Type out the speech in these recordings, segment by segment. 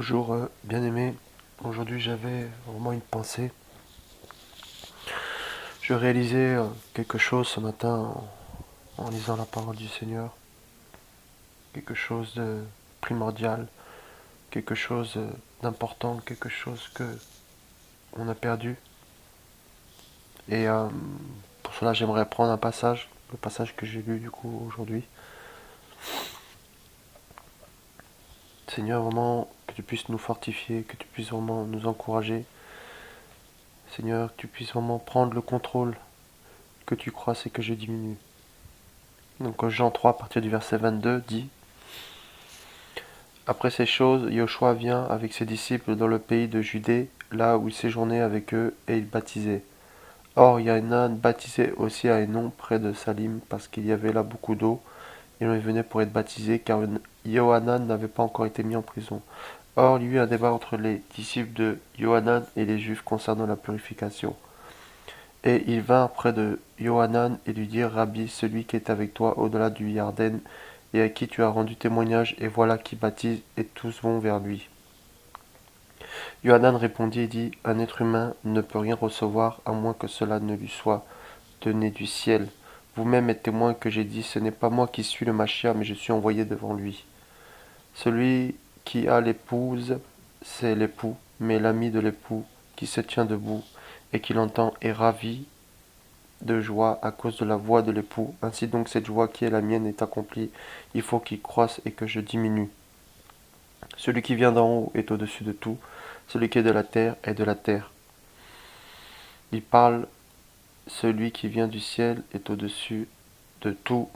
Bonjour, bien-aimé. Aujourd'hui, j'avais vraiment une pensée. Je réalisais quelque chose ce matin en lisant la parole du Seigneur. Quelque chose de primordial, quelque chose d'important, quelque chose que on a perdu. Et pour cela, j'aimerais prendre un passage, le passage que j'ai lu du coup aujourd'hui. Seigneur, vraiment, que tu puisses nous fortifier, que tu puisses vraiment nous encourager. Seigneur, que tu puisses vraiment prendre le contrôle, que tu croisses et que je diminue. Donc Jean 3, à partir du verset 22, dit: Après ces choses, Yoshua vient avec ses disciples dans le pays de Judée, là où il séjournait avec eux, et il baptisait. Or, Yohanan baptisait aussi à Hénon, près de Salim, parce qu'il y avait là beaucoup d'eau, et l'on y venait pour être baptisé, car Yohanan n'avait pas encore été mis en prison. Or, il y eut un débat entre les disciples de Yohanan et les Juifs concernant la purification. Et ils vinrent près de Yohanan et lui dirent: Rabbi, celui qui est avec toi au-delà du Yarden, et à qui tu as rendu témoignage, et voilà qui baptise, et tous vont vers lui. Yohanan répondit et dit: Un être humain ne peut rien recevoir à moins que cela ne lui soit donné du ciel. Vous-même êtes témoin que j'ai dit: Ce n'est pas moi qui suis le Machia, mais je suis envoyé devant lui. Celui qui a l'épouse, c'est l'époux, mais l'ami de l'époux, qui se tient debout et qui l'entend, est ravi de joie à cause de la voix de l'époux. Ainsi donc cette joie qui est la mienne est accomplie. Il faut qu'il croisse et que je diminue. Celui qui vient d'en haut est au-dessus de tout. Celui qui est de la terre est de la terre. Il parle: celui qui vient du ciel est au-dessus de tout.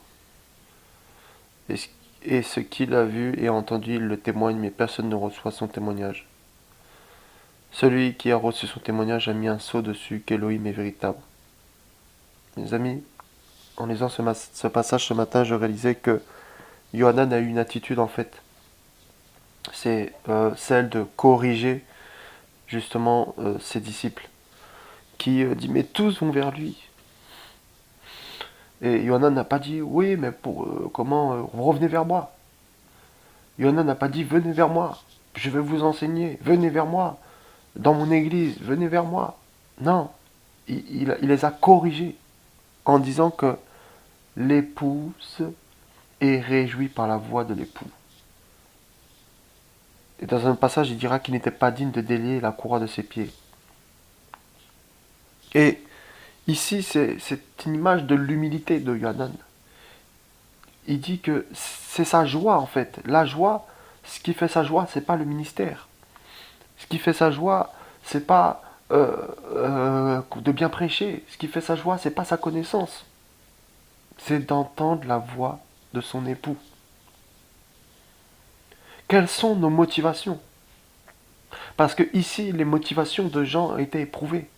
Et ce qu'il a vu et entendu, il le témoigne, mais personne ne reçoit son témoignage. Celui qui a reçu son témoignage a mis un sceau dessus, qu'Élohim est véritable. Mes amis, en lisant ce passage ce matin, je réalisais que Yohanan a eu une attitude en fait. C'est celle de corriger justement ses disciples, qui dit: mais tous vont vers lui. Et Yohanan n'a pas dit: oui, mais comment revenez vers moi. Yohanan n'a pas dit: venez vers moi, je vais vous enseigner, venez vers moi, dans mon église, venez vers moi. Non, il les a corrigés en disant que l'épouse est réjouie par la voix de l'époux. Et dans un passage, il dira qu'il n'était pas digne de délier la courroie de ses pieds. Et ici, c'est une image de l'humilité de Yohanan. Il dit que c'est sa joie en fait. La joie, ce qui fait sa joie, c'est pas le ministère. Ce qui fait sa joie, c'est pas de bien prêcher. Ce qui fait sa joie, c'est pas sa connaissance. C'est d'entendre la voix de son époux. Quelles sont nos motivations? Parce que ici, les motivations de Jean étaient éprouvées.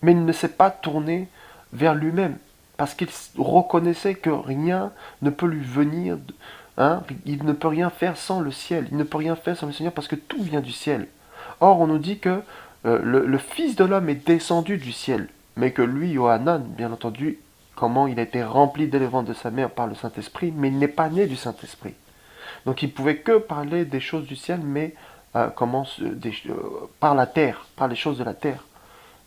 Mais il ne s'est pas tourné vers lui-même, parce qu'il reconnaissait que rien ne peut lui venir, hein, il ne peut rien faire sans le ciel, il ne peut rien faire sans le Seigneur, parce que tout vient du ciel. Or, on nous dit que le Fils de l'homme est descendu du ciel, mais que lui, Yohanan, bien entendu, comment il a été rempli dès le ventre de sa mère par le Saint-Esprit, mais il n'est pas né du Saint-Esprit. Donc il pouvait que parler des choses du ciel, mais par la terre, par les choses de la terre.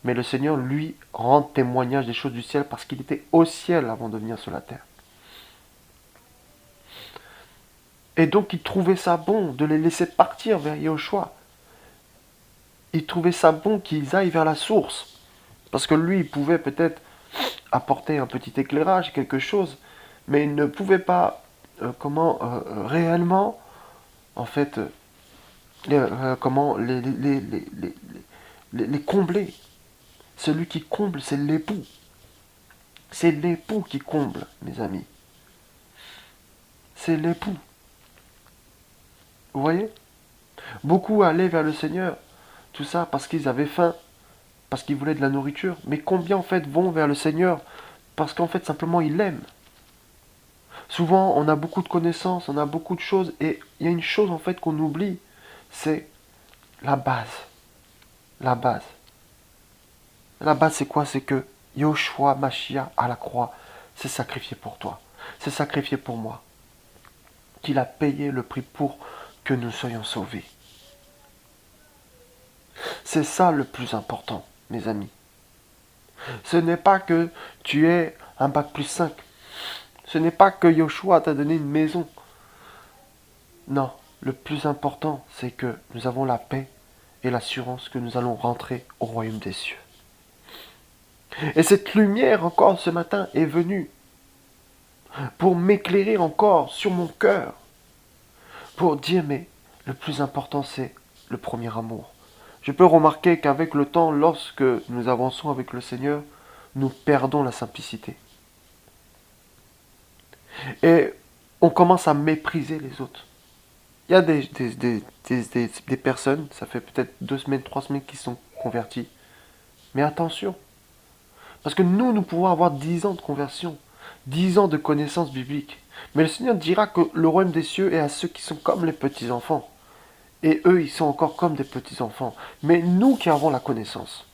Mais le Seigneur, lui, rend témoignage des choses du ciel parce qu'il était au ciel avant de venir sur la terre. Et donc il trouvait ça bon de les laisser partir vers Yahushua. Il trouvait ça bon qu'ils aillent vers la source. Parce que lui, il pouvait peut-être apporter un petit éclairage, quelque chose, mais il ne pouvait pas réellement, en fait, comment les combler. Celui qui comble, c'est l'époux. C'est l'époux qui comble, mes amis. C'est l'époux. Vous voyez? Beaucoup allaient vers le Seigneur, tout ça parce qu'ils avaient faim, parce qu'ils voulaient de la nourriture. Mais combien en fait vont vers le Seigneur parce qu'en fait simplement ils l'aiment? Souvent on a beaucoup de connaissances, on a beaucoup de choses, et il y a une chose en fait qu'on oublie, c'est la base. La base. La base c'est quoi? C'est que Yoshua Mashiach à la croix s'est sacrifié pour toi, s'est sacrifié pour moi. Qu'il a payé le prix pour que nous soyons sauvés. C'est ça le plus important, mes amis. Ce n'est pas que tu aies un bac+5. Ce n'est pas que Yoshua t'a donné une maison. Non, le plus important, c'est que nous avons la paix et l'assurance que nous allons rentrer au royaume des cieux. Et cette lumière encore ce matin est venue pour m'éclairer encore sur mon cœur, pour dire, mais le plus important, c'est le premier amour. Je peux remarquer qu'avec le temps, lorsque nous avançons avec le Seigneur, nous perdons la simplicité. Et on commence à mépriser les autres. Il y a des personnes, ça fait peut-être 2 semaines, 3 semaines qui sont converties. Mais attention, parce que nous pouvons avoir 10 ans de conversion, 10 ans de connaissance biblique. Mais le Seigneur dira que le royaume des cieux est à ceux qui sont comme les petits-enfants. Et eux, ils sont encore comme des petits-enfants. Mais nous qui avons la connaissance.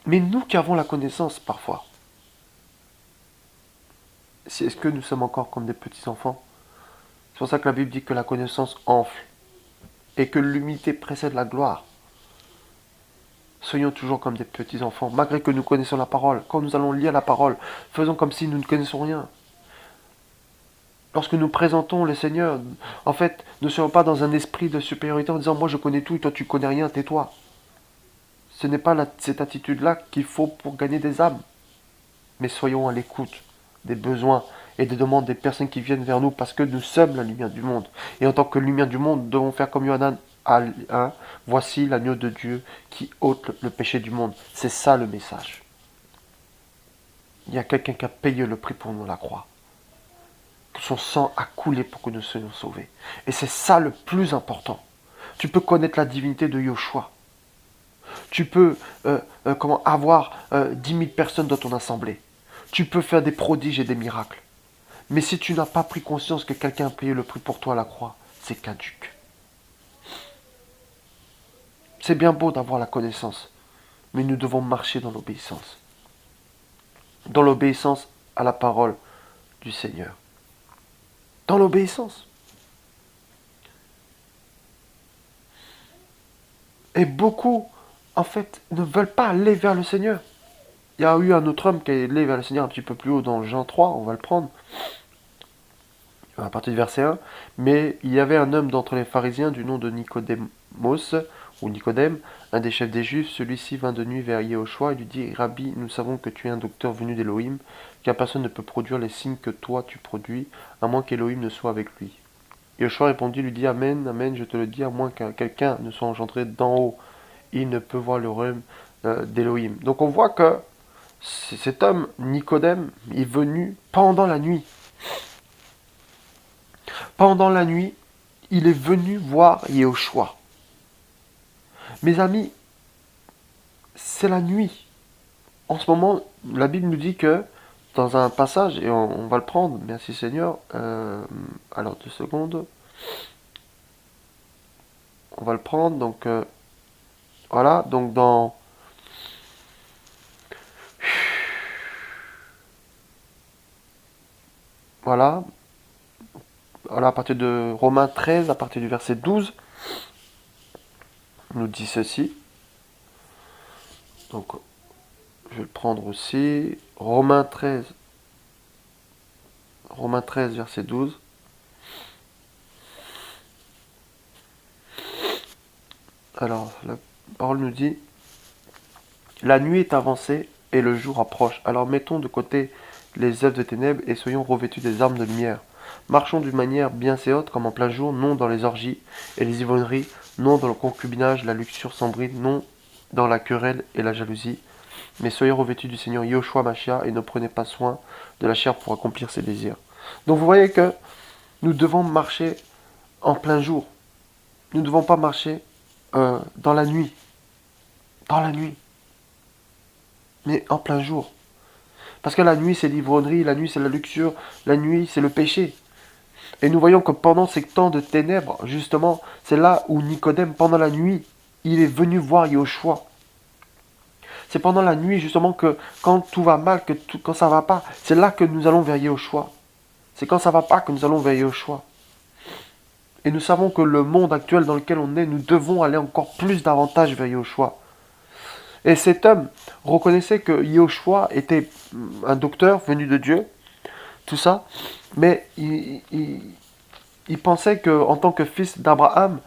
Mais nous qui avons la connaissance parfois. Est-ce que nous sommes encore comme des petits-enfants? C'est pour ça que la Bible dit que la connaissance enfle. Et que l'humilité précède la gloire. Soyons toujours comme des petits-enfants, malgré que nous connaissons la parole. Quand nous allons lire la parole, faisons comme si nous ne connaissons rien. Lorsque nous présentons le Seigneur, en fait, ne soyons pas dans un esprit de supériorité en disant « moi je connais tout et toi tu connais rien, tais-toi ». Ce n'est pas cette attitude-là qu'il faut pour gagner des âmes. Mais soyons à l'écoute des besoins et des demandes des personnes qui viennent vers nous parce que nous sommes la lumière du monde. Et en tant que lumière du monde, nous devons faire comme Yohanan à 1, voici l'agneau de Dieu qui ôte le péché du monde. C'est ça le message. Il y a quelqu'un qui a payé le prix pour nous à la croix. Son sang a coulé pour que nous soyons sauvés. Et c'est ça le plus important. Tu peux connaître la divinité de Yoshua. Tu peux avoir 10 000 personnes dans ton assemblée. Tu peux faire des prodiges et des miracles. Mais si tu n'as pas pris conscience que quelqu'un a payé le prix pour toi à la croix, c'est caduque. C'est bien beau d'avoir la connaissance, mais nous devons marcher dans l'obéissance. Dans l'obéissance à la parole du Seigneur. Dans l'obéissance. Et beaucoup, en fait, ne veulent pas aller vers le Seigneur. Il y a eu un autre homme qui est allé vers le Seigneur un petit peu plus haut dans Jean 3, on va le prendre, à partir du verset 1. Mais il y avait un homme d'entre les pharisiens du nom de Nicodémos, ou Nicodème, un des chefs des Juifs. Celui-ci vint de nuit vers Yehoshua et lui dit, Rabbi, nous savons que tu es un docteur venu d'Élohim, car personne ne peut produire les signes que toi tu produis, à moins qu'Élohim ne soit avec lui. Yehoshua répondit, lui dit, Amen, Amen, je te le dis, à moins que quelqu'un ne soit engendré d'en haut, il ne peut voir le royaume d'Élohim. Donc on voit que cet homme, Nicodème, est venu pendant la nuit. Pendant la nuit, il est venu voir Yehoshua. Mes amis, c'est la nuit. En ce moment, la Bible nous dit que, dans un passage, et on va le prendre, merci Seigneur, alors 2 secondes, on va le prendre, donc, voilà, donc dans... Voilà, à partir de Romains 13, à partir du verset 12, nous dit ceci. Donc, je vais le prendre aussi. Romains 13, verset 12. Alors, la parole nous dit, la nuit est avancée et le jour approche. Alors mettons de côté les œuvres de ténèbres et soyons revêtus des armes de lumière. Marchons d'une manière bien haute comme en plein jour, non dans les orgies et les ivrogneries, non dans le concubinage, la luxure sans bride, non dans la querelle et la jalousie. Mais soyez revêtus du Seigneur Yehoshua Mashiach et ne prenez pas soin de la chair pour accomplir ses désirs. Donc vous voyez que nous devons marcher en plein jour. Nous ne devons pas marcher dans la nuit. Dans la nuit. Mais en plein jour. Parce que la nuit, c'est l'ivrognerie, la nuit, c'est la luxure, la nuit, c'est le péché. Et nous voyons que pendant ces temps de ténèbres, justement, c'est là où Nicodème, pendant la nuit, il est venu voir Yehoshua. C'est pendant la nuit, justement, que quand tout va mal, quand ça va pas, c'est là que nous allons vers Yehoshua. C'est quand ça va pas que nous allons vers Yehoshua. Et nous savons que le monde actuel dans lequel on est, nous devons aller encore plus davantage vers Yahushua. Et cet homme reconnaissait que Yahushua était un docteur venu de Dieu, tout ça, mais il pensait qu'en tant que fils d'Abraham,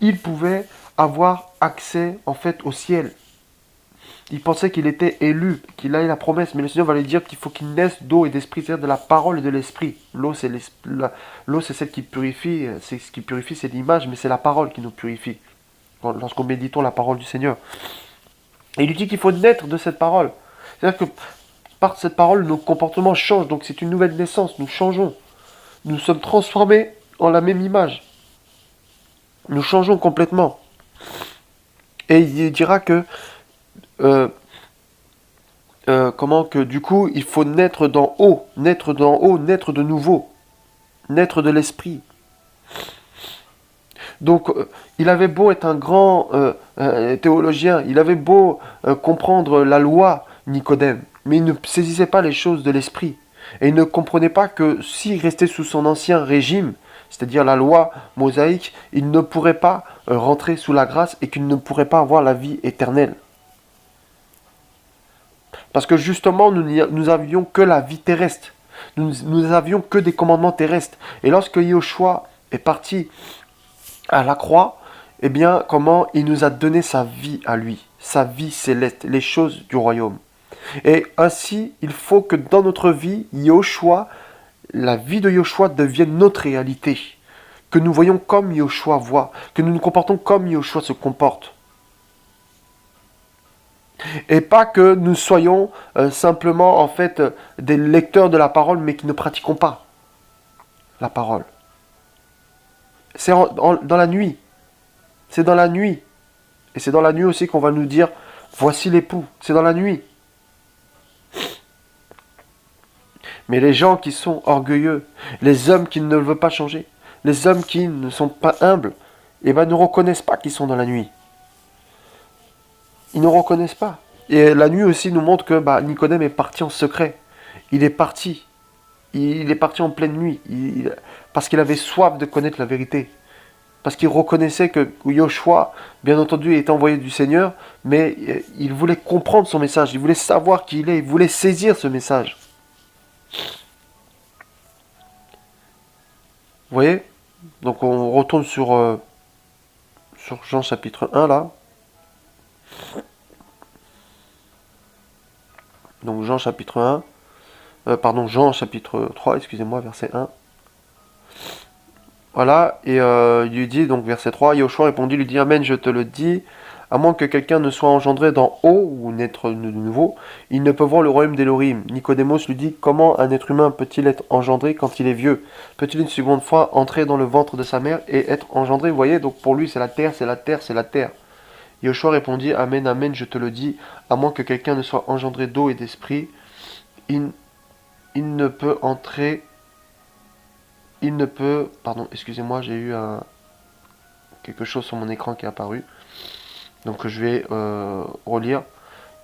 il pouvait avoir accès en fait au ciel. Il pensait qu'il était élu, qu'il avait la promesse, mais le Seigneur va lui dire qu'il faut qu'il naisse d'eau et d'esprit, c'est-à-dire de la parole et de l'esprit. L'eau, c'est celle qui purifie, c'est ce qui purifie, c'est l'image, mais c'est la parole qui nous purifie, lorsqu'on méditons la parole du Seigneur. Et il lui dit qu'il faut naître de cette parole. C'est-à-dire que par cette parole, nos comportements changent, donc c'est une nouvelle naissance, nous changeons. Nous sommes transformés en la même image. Nous changeons complètement. Et il dira que comment que du coup il faut naître d'en haut, naître d'en haut, naître de nouveau, naître de l'esprit. Donc il avait beau être un grand théologien, il avait beau comprendre la loi, Nicodème, mais il ne saisissait pas les choses de l'esprit. Et il ne comprenait pas que s'il restait sous son ancien régime, c'est-à-dire la loi mosaïque, il ne pourrait pas rentrer sous la grâce et qu'il ne pourrait pas avoir la vie éternelle. Parce que justement, nous avions que la vie terrestre. Nous avions que des commandements terrestres. Et lorsque Yahushua est parti à la croix, eh bien, comment il nous a donné sa vie à lui, sa vie céleste, les choses du royaume. Et ainsi, il faut que dans notre vie, Yahushua, la vie de Yahushua devienne notre réalité. Que nous voyons comme Yahushua voit, que nous nous comportons comme Yahushua se comporte. Et pas que nous soyons simplement en fait des lecteurs de la parole mais qui ne pratiquons pas la parole. C'est dans la nuit. C'est dans la nuit. Et c'est dans la nuit aussi qu'on va nous dire voici l'époux. C'est dans la nuit. Mais les gens qui sont orgueilleux, les hommes qui ne veulent pas changer, les hommes qui ne sont pas humbles, eh ben, ne reconnaissent pas qu'ils sont dans la nuit. Ils ne reconnaissent pas. Et la nuit aussi nous montre que Nicodème est parti en secret. Il est parti. Il est parti en pleine nuit. Parce qu'il avait soif de connaître la vérité. Parce qu'il reconnaissait que Yahushua, bien entendu, est envoyé du Seigneur, mais il voulait comprendre son message. Il voulait savoir qui il est. Il voulait saisir ce message. Vous voyez? Donc on retourne sur Jean chapitre 1 là. Donc Jean chapitre 1, Jean chapitre 3, excusez-moi, verset 1. Voilà, et il lui dit, donc verset 3, Yahushua répondit, lui dit, Amen, je te le dis, à moins que quelqu'un ne soit engendré d'en haut, ou naître de nouveau, il ne peut voir le royaume d'Élohim. Nicodémos lui dit, comment un être humain peut-il être engendré quand il est vieux? Peut-il une seconde fois entrer dans le ventre de sa mère et être engendré? Vous voyez, donc pour lui c'est la terre, c'est la terre, c'est la terre. Yahushua répondit, Amen, Amen, je te le dis, à moins que quelqu'un ne soit engendré d'eau et d'esprit, il ne peut entrer, pardon, excusez-moi, j'ai eu quelque chose sur mon écran qui est apparu, donc je vais relire.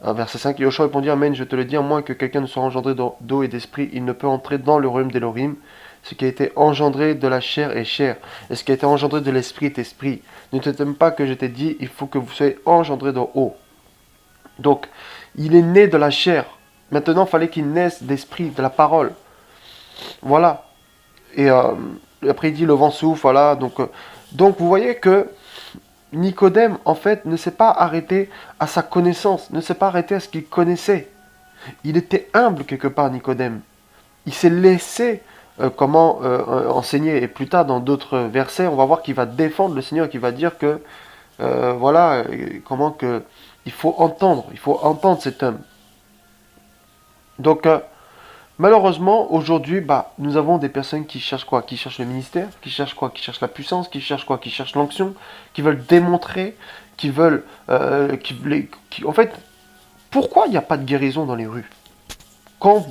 Verset 5, Yahushua répondit, Amen, je te le dis, à moins que quelqu'un ne soit engendré d'eau et d'esprit, il ne peut entrer dans le royaume d'Élohim. Ce qui a été engendré de la chair est chair, et ce qui a été engendré de l'esprit est esprit. Ne t'étonne pas que je t'ai dit, il faut que vous soyez engendrés d'en haut. Donc, il est né de la chair. Maintenant, il fallait qu'il naisse d'esprit, de la parole. Voilà. Et après, il dit, le vent souffle, voilà. Donc, vous voyez que Nicodème, en fait, ne s'est pas arrêté à sa connaissance, ne s'est pas arrêté à ce qu'il connaissait. Il était humble quelque part, Nicodème. Il s'est laissé enseigner. Et plus tard, dans d'autres versets, on va voir qu'il va défendre le Seigneur, qu'il va dire que, il faut entendre cet homme. Donc, malheureusement, aujourd'hui, nous avons des personnes qui cherchent quoi? Qui cherchent le ministère, qui cherchent quoi? Qui cherchent la puissance, qui cherchent quoi? Qui cherchent l'onction, qui veulent démontrer, qui veulent... en fait, pourquoi il n'y a pas de guérison dans les rues? Quand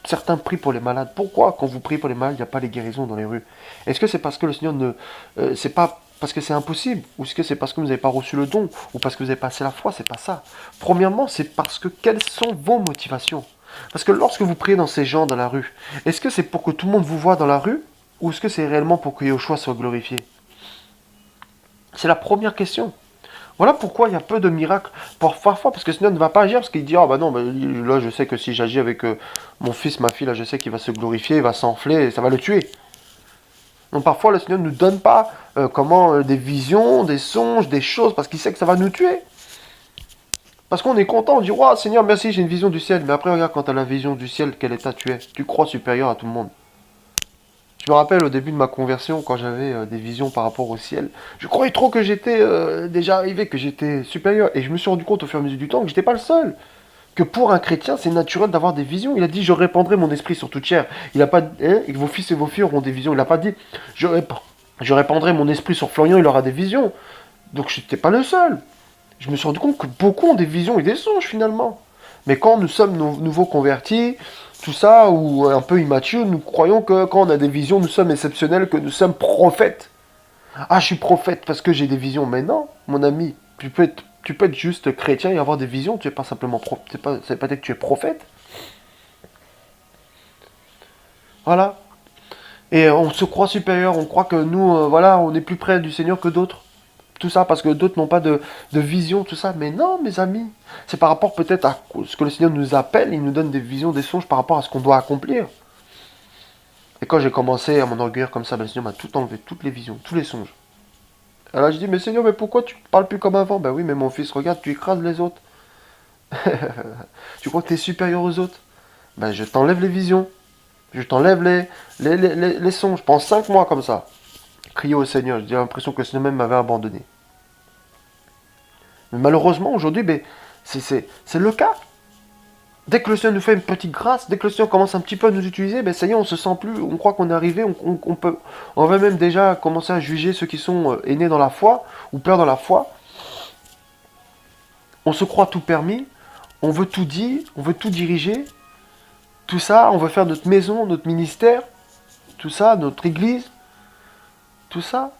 certains prient pour les malades, pourquoi quand vous priez pour les malades, il n'y a pas les guérisons dans les rues? Est-ce que c'est parce que le Seigneur ne... c'est pas parce que c'est impossible? Ou est-ce que c'est parce que vous n'avez pas reçu le don? Ou parce que vous n'avez pas assez la foi? C'est pas ça. Premièrement, c'est parce que quelles sont vos motivations? Parce que lorsque vous priez dans ces gens dans la rue, est-ce que c'est pour que tout le monde vous voit dans la rue? Ou est-ce que c'est réellement pour que Yahushua soit glorifié? C'est la première question. Voilà pourquoi il y a peu de miracles. Parfois, parce que Seigneur ne va pas agir, parce qu'il dit, ah bah non, bah, là je sais que si j'agis avec mon fils, ma fille, là je sais qu'il va se glorifier, il va s'enfler, et ça va le tuer. Donc parfois le Seigneur ne nous donne pas des visions, des songes, des choses, parce qu'il sait que ça va nous tuer. Parce qu'on est content, on dit, ouais, Seigneur, merci, j'ai une vision du ciel. Mais après, regarde, quand tu as la vision du ciel, quel état tu es? Tu crois supérieur à tout le monde. Je me rappelle au début de ma conversion, quand j'avais des visions par rapport au ciel, je croyais trop que j'étais déjà arrivé, que j'étais supérieur. Et je me suis rendu compte au fur et à mesure du temps que j'étais pas le seul. Que pour un chrétien, c'est naturel d'avoir des visions. Il a dit, je répandrai mon esprit sur toute chair. Il n'a pas dit, et que vos fils et vos filles auront des visions. Il n'a pas dit, je répandrai mon esprit sur Florian, il aura des visions. Donc je n'étais pas le seul. Je me suis rendu compte que beaucoup ont des visions et des songes finalement. Mais quand nous sommes nouveaux convertis, tout ça, ou un peu immatures, nous croyons que quand on a des visions, nous sommes exceptionnels, que nous sommes prophètes. Ah, je suis prophète parce que j'ai des visions. Mais non, mon ami, tu peux être juste chrétien et avoir des visions. Tu n'es pas simplement prophète. Ça veut pas dire que tu es prophète. Voilà. Et on se croit supérieur, on croit que nous, voilà, on est plus près du Seigneur que d'autres. Tout ça parce que d'autres n'ont pas de vision, tout ça. Mais non, mes amis, c'est par rapport peut-être à ce que le Seigneur nous appelle, il nous donne des visions, des songes par rapport à ce qu'on doit accomplir. Et quand j'ai commencé à m'enorgueillir comme ça, ben, le Seigneur m'a tout enlevé, toutes les visions, tous les songes. Alors je dis, mais Seigneur, mais pourquoi tu parles plus comme avant? Ben oui, mais mon fils, regarde, tu écrases les autres. Tu crois que tu es supérieur aux autres? Ben je t'enlève les visions, je t'enlève les songes. Je prends 5 mois comme ça. Crier au Seigneur, j'ai l'impression que le Seigneur même m'avait abandonné. Mais malheureusement, aujourd'hui, ben, c'est le cas. Dès que le Seigneur nous fait une petite grâce, dès que le Seigneur commence un petit peu à nous utiliser, ben ça y est, on se sent plus, on croit qu'on est arrivé, on va même déjà commencer à juger ceux qui sont aînés dans la foi, ou pères dans la foi. On se croit tout permis, on veut tout dire, on veut tout diriger, tout ça, on veut faire notre maison, notre ministère, tout ça, notre église, tout ça.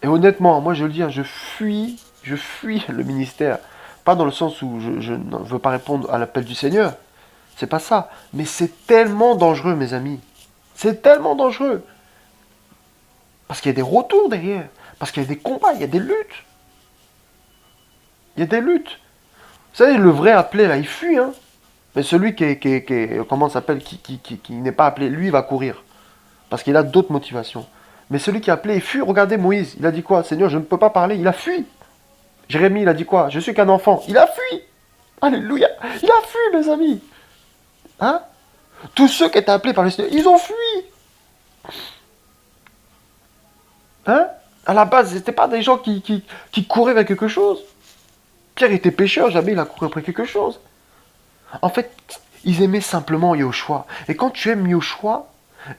Et honnêtement, moi je le dis, hein, je fuis le ministère. Pas dans le sens où je ne veux pas répondre à l'appel du Seigneur. C'est pas ça. Mais c'est tellement dangereux, mes amis. C'est tellement dangereux. Parce qu'il y a des retours derrière. Parce qu'il y a des combats, il y a des luttes. Il y a des luttes. Vous savez, le vrai appelé, là, il fuit, hein. Mais celui comment ça s'appelle, qui n'est pas appelé, lui, il va courir. Parce qu'il a d'autres motivations. Mais celui qui est appelé, il fuit. Regardez Moïse, il a dit quoi? Seigneur, je ne peux pas parler. Il a fui. Jérémie, il a dit quoi? Je suis qu'un enfant. Il a fui. Alléluia. Il a fui, mes amis. Hein? Tous ceux qui étaient appelés par le Seigneur, ils ont fui. Hein? À la base, ce n'étaient pas des gens qui couraient vers quelque chose. Pierre était pécheur, jamais il a couru après quelque chose. En fait, ils aimaient simplement Yoshua. Et quand tu aimes Yoshua,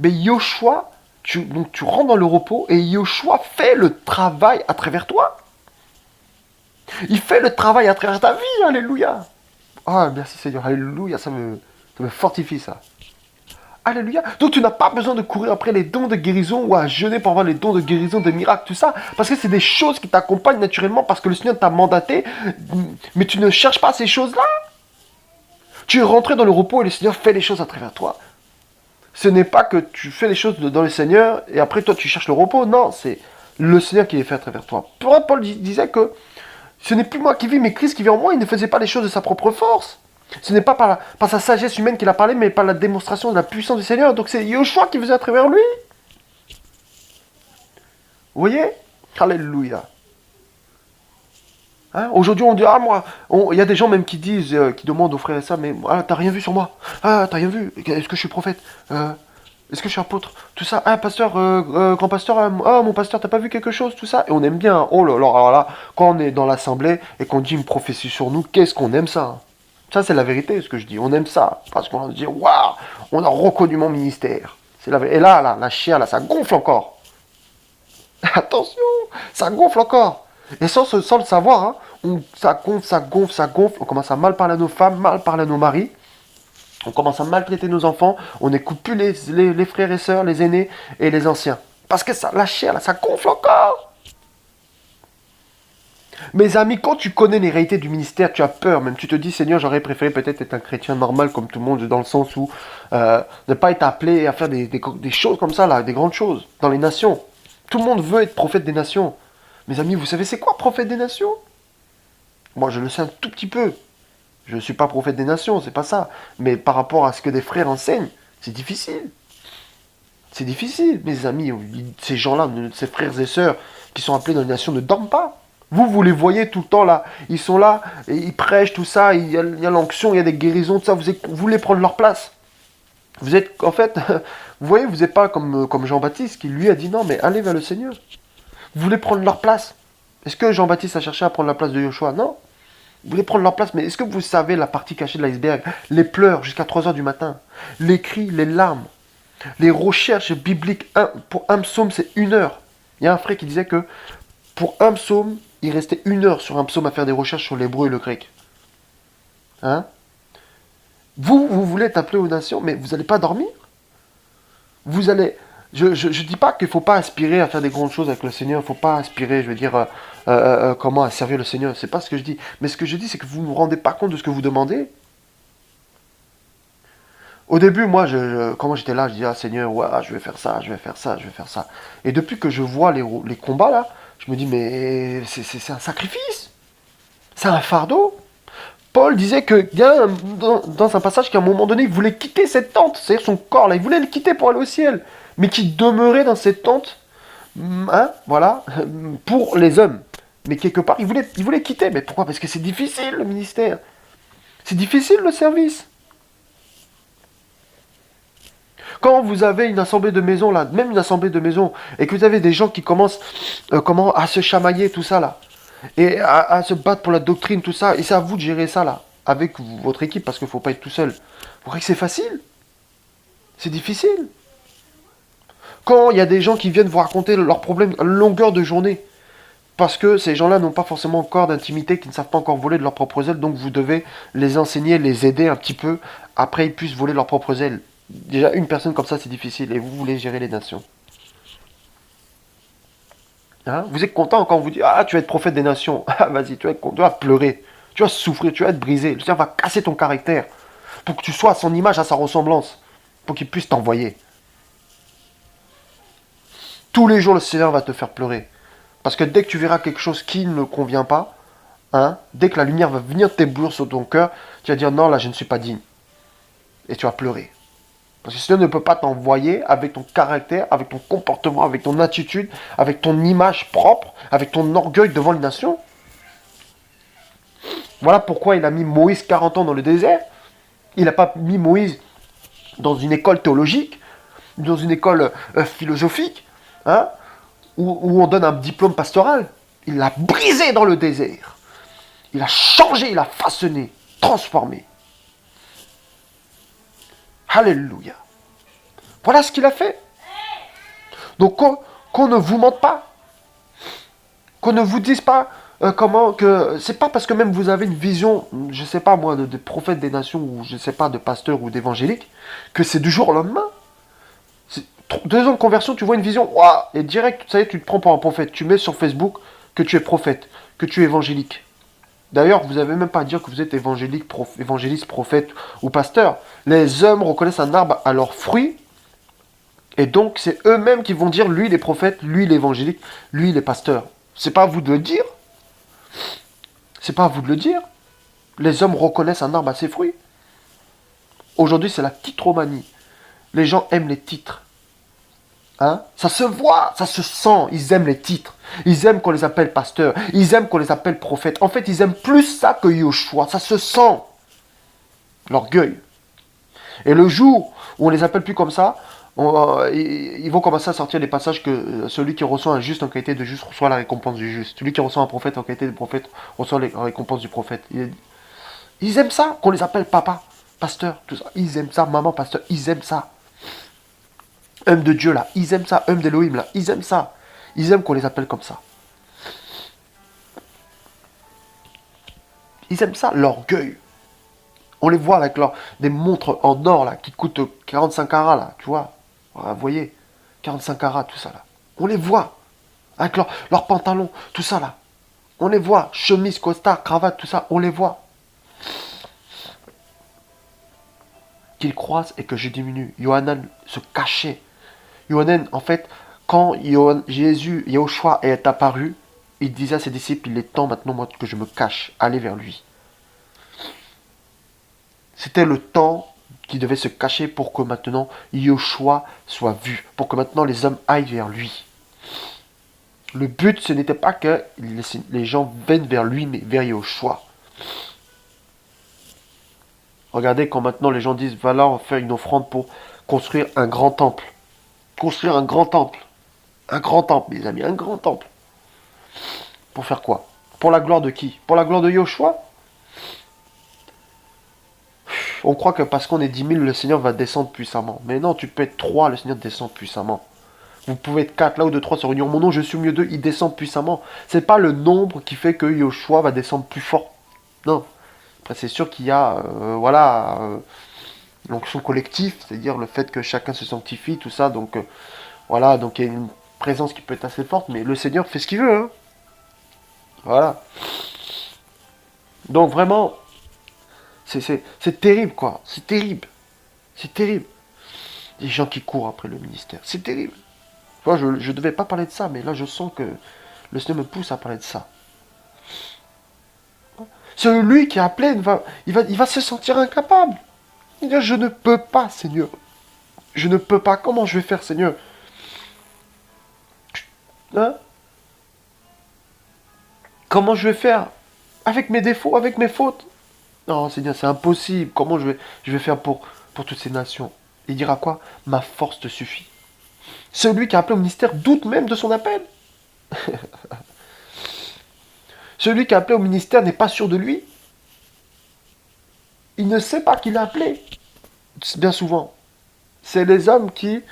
ben Yoshua, donc tu rentres dans le repos et Yoshua fait le travail à travers toi. Il fait le travail à travers ta vie, alléluia. Ah, merci Seigneur, alléluia, ça me fortifie ça. Alléluia. Donc tu n'as pas besoin de courir après les dons de guérison ou à jeûner pour avoir les dons de guérison, de miracles, tout ça. Parce que c'est des choses qui t'accompagnent naturellement parce que le Seigneur t'a mandaté. Mais tu ne cherches pas ces choses-là. Tu es rentré dans le repos et le Seigneur fait les choses à travers toi. Ce n'est pas que tu fais les choses dans le Seigneur et après toi tu cherches le repos. Non, c'est le Seigneur qui les fait à travers toi. Paul disait que ce n'est plus moi qui vis, mais Christ qui vit en moi. Il ne faisait pas les choses de sa propre force. Ce n'est pas par sa sagesse humaine qu'il a parlé, mais par la démonstration de la puissance du Seigneur. Donc c'est Yoshua qui faisait à travers lui. Vous voyez? Alléluia. Hein? Aujourd'hui, on dit, ah moi, il y a des gens même qui disent, qui demandent aux frères et ça, mais ah, t'as rien vu sur moi? Ah, t'as rien vu? Est-ce que je suis prophète? Est-ce que je suis apôtre? Tout ça. Ah, pasteur, grand pasteur, ah, mon pasteur, t'as pas vu quelque chose? Tout ça. Et on aime bien. Oh là là, alors là, quand on est dans l'assemblée et qu'on dit une prophétie sur nous, qu'est-ce qu'on aime ça? Ça, c'est la vérité, ce que je dis. On aime ça. Parce qu'on dit, waouh, on a reconnu mon ministère. C'est la vérité. Et là, la chair, là, ça gonfle encore. Attention, ça gonfle encore. Et sans le savoir, hein, ça gonfle, ça gonfle, ça gonfle. On commence à mal parler à nos femmes, mal parler à nos maris. On commence à maltraiter nos enfants. On n'écoute plus les frères et sœurs, les aînés et les anciens. Parce que ça, la chair, là, ça gonfle encore. Mes amis, quand tu connais les réalités du ministère, tu as peur. Même tu te dis, Seigneur, j'aurais préféré peut-être être un chrétien normal comme tout le monde, dans le sens où ne pas être appelé à faire des choses comme ça, là, des grandes choses dans les nations. Tout le monde veut être prophète des nations. Mes amis, vous savez, c'est quoi prophète des nations? Moi, je le sais un tout petit peu. Je ne suis pas prophète des nations, c'est pas ça. Mais par rapport à ce que des frères enseignent, c'est difficile. C'est difficile, mes amis. Ces gens-là, ces frères et sœurs qui sont appelés dans les nations ne dorment pas. Vous les voyez tout le temps là. Ils sont là, et ils prêchent tout ça. Il y a l'onction, il y a des guérisons, tout ça. Vous voulez prendre leur place. Vous êtes, en fait, vous voyez, vous n'êtes pas comme Jean-Baptiste qui lui a dit non, mais allez vers le Seigneur. Vous voulez prendre leur place. Est-ce que Jean-Baptiste a cherché à prendre la place de Yoshua? Non. Vous voulez prendre leur place, mais est-ce que vous savez la partie cachée de l'iceberg? Les pleurs jusqu'à 3 heures du matin, les cris, les larmes, les recherches bibliques. Pour un psaume, c'est 1 heure. Il y a un frère qui disait que pour un psaume, il restait 1 heure sur un psaume à faire des recherches sur l'hébreu et le grec. Hein? Vous voulez être appelé aux nations, mais vous n'allez pas dormir. Vous allez... Je ne dis pas qu'il ne faut pas aspirer à faire des grandes choses avec le Seigneur, il ne faut pas aspirer, je veux dire, comment à servir le Seigneur. C'est pas ce que je dis. Mais ce que je dis, c'est que vous ne vous rendez pas compte de ce que vous demandez. Au début, moi, comment j'étais là, je dis, ah Seigneur, ouais, je vais faire ça, je vais faire ça, je vais faire ça. Et depuis que je vois les combats là, je me dis, mais c'est un sacrifice. C'est un fardeau. Paul disait que, il y a dans un passage qu'à un moment donné, il voulait quitter cette tente, c'est-à-dire son corps là, il voulait le quitter pour aller au ciel, mais qui demeurait dans cette tente, hein, voilà, pour les hommes. Mais quelque part, il voulait quitter. Mais pourquoi? Parce que c'est difficile le ministère. C'est difficile le service. Quand vous avez une assemblée de maison là, même une assemblée de maison, et que vous avez des gens qui commencent à se chamailler, tout ça là, et à se battre pour la doctrine, tout ça, et c'est à vous de gérer ça là, avec votre équipe, parce qu'il ne faut pas être tout seul. Vous croyez que c'est facile? C'est difficile. Quand il y a des gens qui viennent vous raconter leurs problèmes à longueur de journée, parce que ces gens-là n'ont pas forcément encore d'intimité, qui ne savent pas encore voler de leurs propres ailes, donc vous devez les enseigner, les aider un petit peu, après ils puissent voler leurs propres ailes. Déjà, une personne comme ça, c'est difficile, et vous voulez gérer les nations. Hein? Vous êtes content quand on vous dit, ah, tu vas être prophète des nations. Ah, vas-y, tu vas pleurer, tu vas souffrir, tu vas être brisé. Le Seigneur va casser ton caractère, pour que tu sois à son image, à sa ressemblance, pour qu'il puisse t'envoyer. Tous les jours, le Seigneur va te faire pleurer. Parce que dès que tu verras quelque chose qui ne convient pas, hein, dès que la lumière va venir t'éblouir sur ton cœur, tu vas dire, non, là, je ne suis pas digne. Et tu vas pleurer. Parce que le Seigneur ne peut pas t'envoyer avec ton caractère, avec ton comportement, avec ton attitude, avec ton image propre, avec ton orgueil devant les nations. Voilà pourquoi il a mis Moïse 40 ans dans le désert. Il n'a pas mis Moïse dans une école théologique, dans une école philosophique, hein, où on donne un diplôme pastoral. Il l'a brisé dans le désert. Il a changé, il a façonné, transformé. Alléluia. Voilà ce qu'il a fait. Donc qu'on ne vous mente pas. Qu'on ne vous dise pas comment que... C'est pas parce que même vous avez une vision, je sais pas moi, de prophète des nations, ou je sais pas, de pasteur ou d'évangélique, que c'est du jour au lendemain. 2 ans de conversion, tu vois une vision, waouh, et direct, ça y est, tu te prends pour un prophète. Tu mets sur Facebook que tu es prophète, que tu es évangélique. D'ailleurs, vous n'avez même pas à dire que vous êtes évangéliste, prophète ou pasteur. Les hommes reconnaissent un arbre à leurs fruits. Et donc, c'est eux-mêmes qui vont dire, lui, il est prophète, lui, il est évangélique, lui, il est pasteur. C'est pas à vous de le dire. C'est pas à vous de le dire. Les hommes reconnaissent un arbre à ses fruits. Aujourd'hui, c'est la titromanie. Les gens aiment les titres. Hein? Ça se voit, ça se sent. Ils aiment les titres. Ils aiment qu'on les appelle pasteurs. Ils aiment qu'on les appelle prophètes. En fait, ils aiment plus ça que Yoshua. Ça se sent. L'orgueil. Et le jour où on les appelle plus comme ça, ils vont commencer à sortir des passages que celui qui reçoit un juste en qualité de juste reçoit la récompense du juste. Celui qui reçoit un prophète en qualité de prophète reçoit la récompense du prophète. Ils aiment ça, qu'on les appelle papa, pasteur, tout ça. Ils aiment ça, maman, pasteur, ils aiment ça. Homme de Dieu là, ils aiment ça. Homme d'Elohim là, ils aiment ça. Ils aiment qu'on les appelle comme ça. Ils aiment ça, l'orgueil. On les voit avec des montres en or là, qui coûtent 45 carats là, tu vois. Vous voyez, 45 carats, tout ça là. On les voit, avec leurs pantalons, tout ça là. On les voit, chemise, costard, cravate, tout ça, on les voit. Qu'il croisse et que je diminue. Yohanan se cachait. Yohanan, en fait, quand Jésus, Yahushua est apparu, il disait à ses disciples, il est temps maintenant moi que je me cache, allez vers lui. C'était le temps qui devait se cacher pour que maintenant Yahushua soit vu, pour que maintenant les hommes aillent vers lui. Le but, ce n'était pas que les gens viennent vers lui, mais vers Yahushua. Regardez quand maintenant les gens disent, voilà, on va faire une offrande pour construire un grand temple. Construire un grand temple. Un grand temple, mes amis, un grand temple. Pour faire quoi? Pour la gloire de qui? Pour la gloire de Yahushua? On croit que parce qu'on est 10 000, le Seigneur va descendre puissamment. Mais non, tu peux être 3, le Seigneur descend puissamment. Vous pouvez être 4, là où 2, 3 se réuniront. Mon nom, je suis au milieu d'eux, il descend puissamment. C'est pas le nombre qui fait que Yahushua va descendre plus fort. Non. Après, c'est sûr qu'il y a, l'onction collective, c'est-à-dire le fait que chacun se sanctifie, tout ça. Donc, voilà, donc il y a une présence qui peut être assez forte, mais le Seigneur fait ce qu'il veut. Hein. Voilà. Donc, vraiment, c'est terrible, quoi. C'est terrible. C'est terrible. Des gens qui courent après le ministère. C'est terrible. Moi, je ne devais pas parler de ça, mais là, je sens que le Seigneur me pousse à parler de ça. Celui qui est appelé, il va se sentir incapable. Il va dire, je ne peux pas, Seigneur. Je ne peux pas. Comment je vais faire, Seigneur? Hein? Comment je vais faire? Avec mes défauts, avec mes fautes? Non, Seigneur, c'est impossible. Comment je vais faire pour toutes ces nations? Il dira quoi? Ma force te suffit. Celui qui est appelé au ministère doute même de son appel. Celui qui est appelé au ministère n'est pas sûr de lui. Il ne sait pas qu'il est appelé. Bien souvent. C'est les hommes qui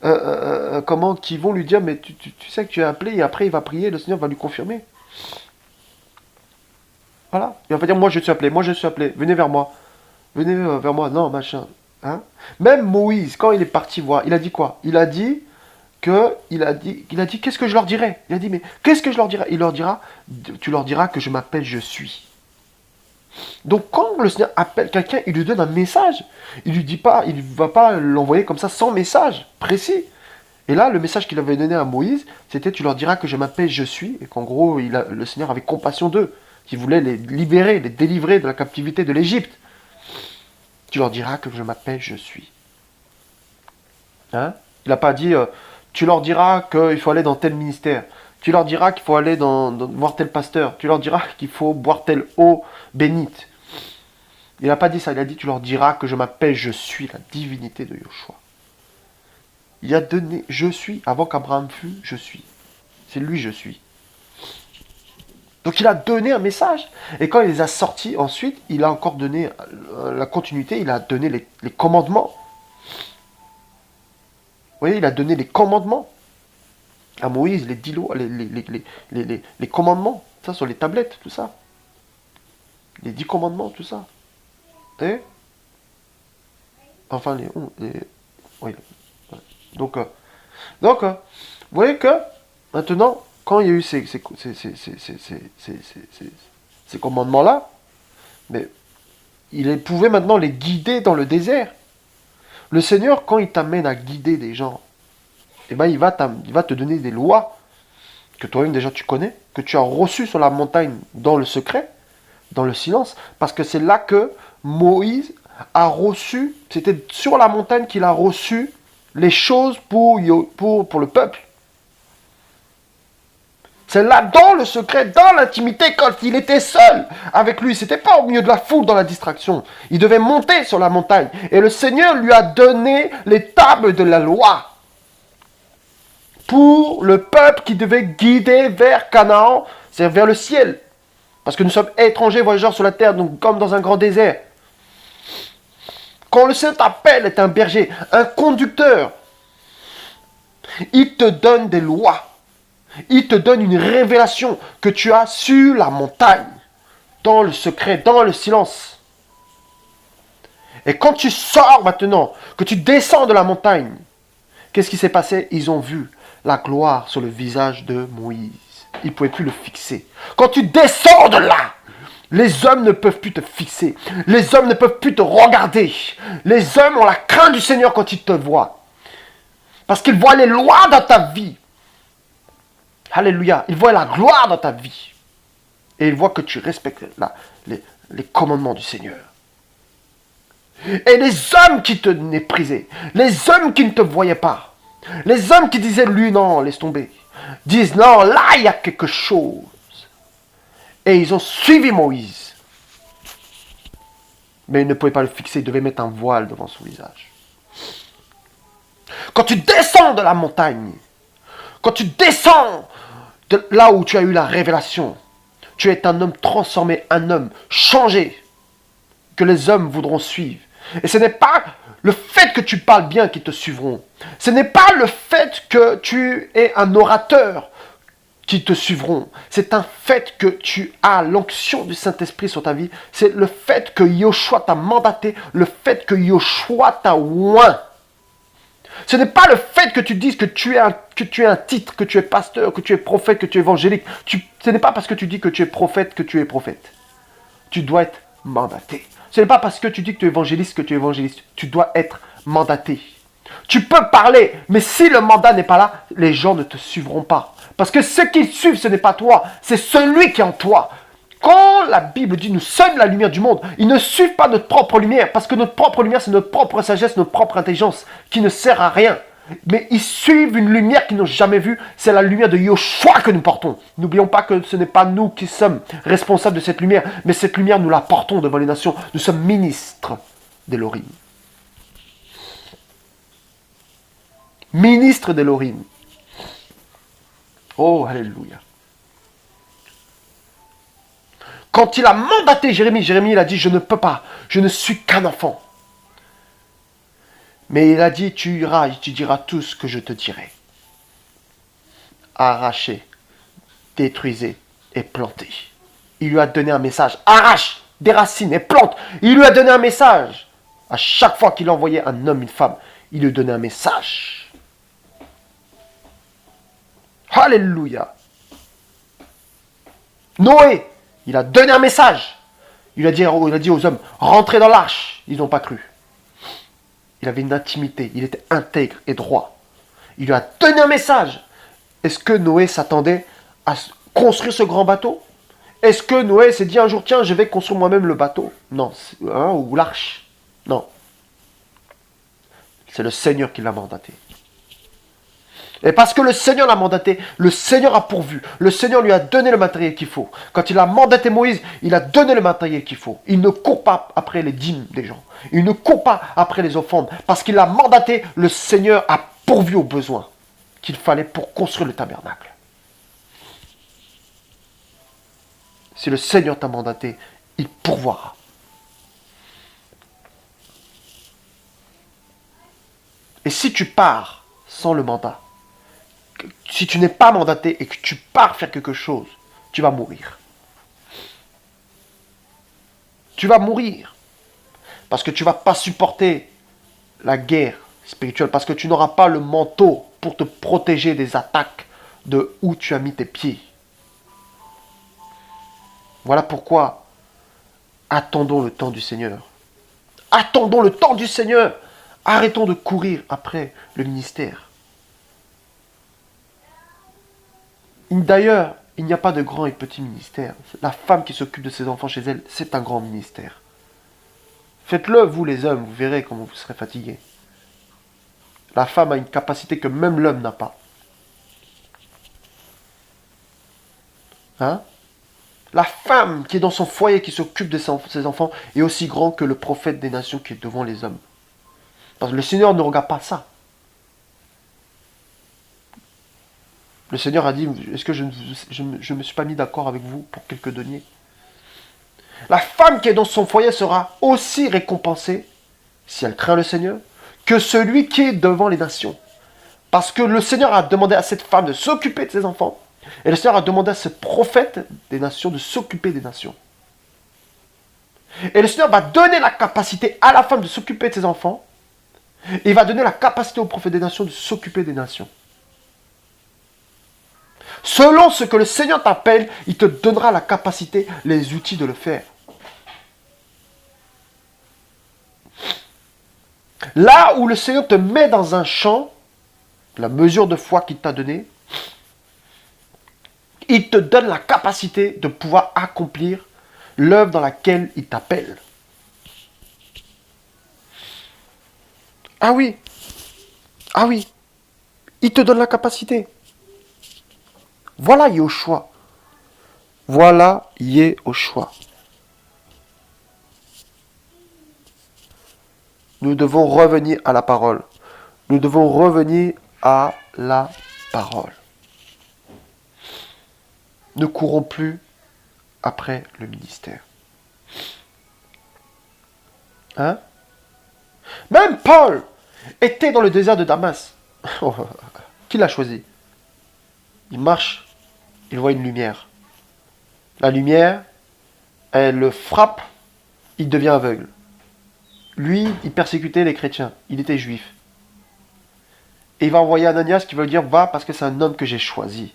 vont lui dire, mais tu sais que tu es appelé, et après il va prier, le Seigneur va lui confirmer. Voilà. Il va pas dire, moi je suis appelé, venez vers moi. Venez vers moi, non, machin. Hein. Même Moïse, quand il est parti voir, il a dit quoi? Il a dit, qu'est-ce que je leur dirai? Il a dit, mais qu'est-ce que je leur dirai? Il leur dira, tu leur diras que je m'appelle je suis. Donc quand le Seigneur appelle quelqu'un, il lui donne un message. Il lui dit pas, il va pas l'envoyer comme ça sans message précis. Et là, le message qu'il avait donné à Moïse, c'était tu leur diras que je m'appelle je suis, et qu'en gros, le Seigneur avait compassion d'eux, qu'il voulait les libérer, les délivrer de la captivité de l'Égypte. Tu leur diras que je m'appelle je suis. Hein? Il n'a pas dit tu leur diras qu'il faut aller dans tel ministère. Tu leur diras qu'il faut aller voir tel pasteur. Tu leur diras qu'il faut boire telle eau bénite. Il n'a pas dit ça. Il a dit tu leur diras que je m'appelle je suis, la divinité de Yahushua. Il a donné je suis avant qu'Abraham fût je suis. C'est lui je suis. Donc il a donné un message. Et quand il les a sortis, ensuite, il a encore donné la continuité. Il a donné les commandements. Vous voyez, il a donné les commandements à Moïse, les 10 lois, les commandements, ça sur les tablettes, tout ça. Les 10 commandements, tout ça. Et enfin, oui. Donc, vous voyez que maintenant, quand il y a eu ces commandements-là, mais il pouvait maintenant les guider dans le désert. Le Seigneur, quand il t'amène à guider des gens, eh ben, il va te donner des lois que toi-même déjà tu connais, que tu as reçues sur la montagne dans le secret, dans le silence, parce que c'est là que Moïse a reçu, c'était sur la montagne qu'il a reçu les choses pour le peuple. C'est là, dans le secret, dans l'intimité, quand il était seul avec lui. C'était pas au milieu de la foule, dans la distraction. Il devait monter sur la montagne. Et le Seigneur lui a donné les tables de la loi pour le peuple qui devait guider vers Canaan, c'est-à-dire vers le ciel. Parce que nous sommes étrangers, voyageurs sur la terre, donc comme dans un grand désert. Quand le Seigneur t'appelle, est un berger, un conducteur, il te donne des lois. Il te donne une révélation que tu as sur la montagne, dans le secret, dans le silence. Et quand tu sors maintenant, que tu descends de la montagne, qu'est-ce qui s'est passé? Ils ont vu la gloire sur le visage de Moïse. ils ne pouvaient plus le fixer. Quand tu descends de là, les hommes ne peuvent plus te fixer. Les hommes ne peuvent plus te regarder. Les hommes ont la crainte du Seigneur quand ils te voient. Parce qu'ils voient les lois dans ta vie. Alléluia. Ils voient la gloire dans ta vie. Et ils voient que tu respectes les commandements du Seigneur. Et les hommes qui te méprisaient, les hommes qui ne te voyaient pas, les hommes qui disaient, lui, non, laisse tomber, disent, non, là, il y a quelque chose. Et ils ont suivi Moïse. Mais ils ne pouvaient pas le fixer, ils devaient mettre un voile devant son visage. Quand tu descends de la montagne, quand tu descends de là où tu as eu la révélation, tu es un homme transformé, un homme changé, que les hommes voudront suivre. Et ce n'est pas le fait que tu parles bien qui te suivront. Ce n'est pas le fait que tu es un orateur qui te suivront. C'est un fait que tu as l'onction du Saint-Esprit sur ta vie. C'est le fait que Yoshua t'a mandaté, le fait que Yoshua t'a oint. Ce n'est pas le fait que tu dises que tu es un titre, que tu es pasteur, que tu es prophète, que tu es évangélique. Ce n'est pas parce que tu dis que tu es prophète que tu es prophète. Tu dois être mandaté. Ce n'est pas parce que tu dis que tu es évangéliste que tu es évangéliste. Tu dois être mandaté. Tu peux parler, mais si le mandat n'est pas là, les gens ne te suivront pas. Parce que ceux qui suivent, ce n'est pas toi, c'est celui qui est en toi. Quand la Bible dit nous sommes la lumière du monde, ils ne suivent pas notre propre lumière, parce que notre propre lumière, c'est notre propre sagesse, notre propre intelligence, qui ne sert à rien. Mais ils suivent une lumière qu'ils n'ont jamais vue, c'est la lumière de Yoshua que nous portons. N'oublions pas que ce n'est pas nous qui sommes responsables de cette lumière, mais cette lumière, nous la portons devant les nations. Nous sommes ministres d'Elohim. Ministre d'Elohim. Oh, alléluia. Quand il a mandaté Jérémie, il a dit, je ne peux pas, je ne suis qu'un enfant. Mais il a dit, tu iras et tu diras tout ce que je te dirai. Arrachez, détruisez et plantez. Il lui a donné un message. Arrache, déracine et plante. Il lui a donné un message. À chaque fois qu'il envoyait un homme, une femme, il lui donnait un message. Alléluia. Noé, il a donné un message. Il a dit aux hommes, rentrez dans l'arche. Ils n'ont pas cru. Il avait une intimité, il était intègre et droit. Il lui a donné un message. Est-ce que Noé s'attendait à construire ce grand bateau? Est-ce que Noé s'est dit un jour, tiens, je vais construire moi-même le bateau? Non, ou l'arche. Non. C'est le Seigneur qui l'a mandaté. Et parce que le Seigneur l'a mandaté, le Seigneur a pourvu. Le Seigneur lui a donné le matériel qu'il faut. Quand il a mandaté Moïse, il a donné le matériel qu'il faut. Il ne court pas après les dîmes des gens. Il ne court pas après les offrandes. Parce qu'il a mandaté, le Seigneur a pourvu aux besoins qu'il fallait pour construire le tabernacle. Si le Seigneur t'a mandaté, il pourvoira. Et si tu pars sans le mandat, si tu n'es pas mandaté et que tu pars faire quelque chose, tu vas mourir. Tu vas mourir. Parce que tu ne vas pas supporter la guerre spirituelle. Parce que tu n'auras pas le manteau pour te protéger des attaques de où tu as mis tes pieds. Voilà pourquoi attendons le temps du Seigneur. Attendons le temps du Seigneur. Arrêtons de courir après le ministère. D'ailleurs, il n'y a pas de grand et petit ministère. La femme qui s'occupe de ses enfants chez elle, c'est un grand ministère. Faites-le, vous les hommes, vous verrez comment vous serez fatigués. La femme a une capacité que même l'homme n'a pas. Hein? La femme qui est dans son foyer, qui s'occupe de ses enfants, est aussi grand que le prophète des nations qui est devant les hommes. Parce que le Seigneur ne regarde pas ça. Le Seigneur a dit, est-ce que je ne me suis pas mis d'accord avec vous pour quelques deniers? La femme qui est dans son foyer sera aussi récompensée, si elle craint le Seigneur, que celui qui est devant les nations. Parce que le Seigneur a demandé à cette femme de s'occuper de ses enfants, et le Seigneur a demandé à ce prophète des nations de s'occuper des nations. Et le Seigneur va donner la capacité à la femme de s'occuper de ses enfants, et il va donner la capacité au prophète des nations de s'occuper des nations. Selon ce que le Seigneur t'appelle, il te donnera la capacité, les outils de le faire. Là où le Seigneur te met dans un champ, la mesure de foi qu'il t'a donnée, il te donne la capacité de pouvoir accomplir l'œuvre dans laquelle il t'appelle. Ah oui. Ah oui. Il te donne la capacité. Voilà Yoshua. Voilà Yehoshua. Nous devons revenir à la parole. Nous devons revenir à la parole. Ne courons plus après le ministère. Hein? Même Paul était dans le désert de Damas. Qui l'a choisi? Il marche, il voit une lumière. La lumière, elle le frappe, il devient aveugle. Lui, il persécutait les chrétiens, il était juif. Et il va envoyer Ananias qui veut dire va parce que c'est un homme que j'ai choisi.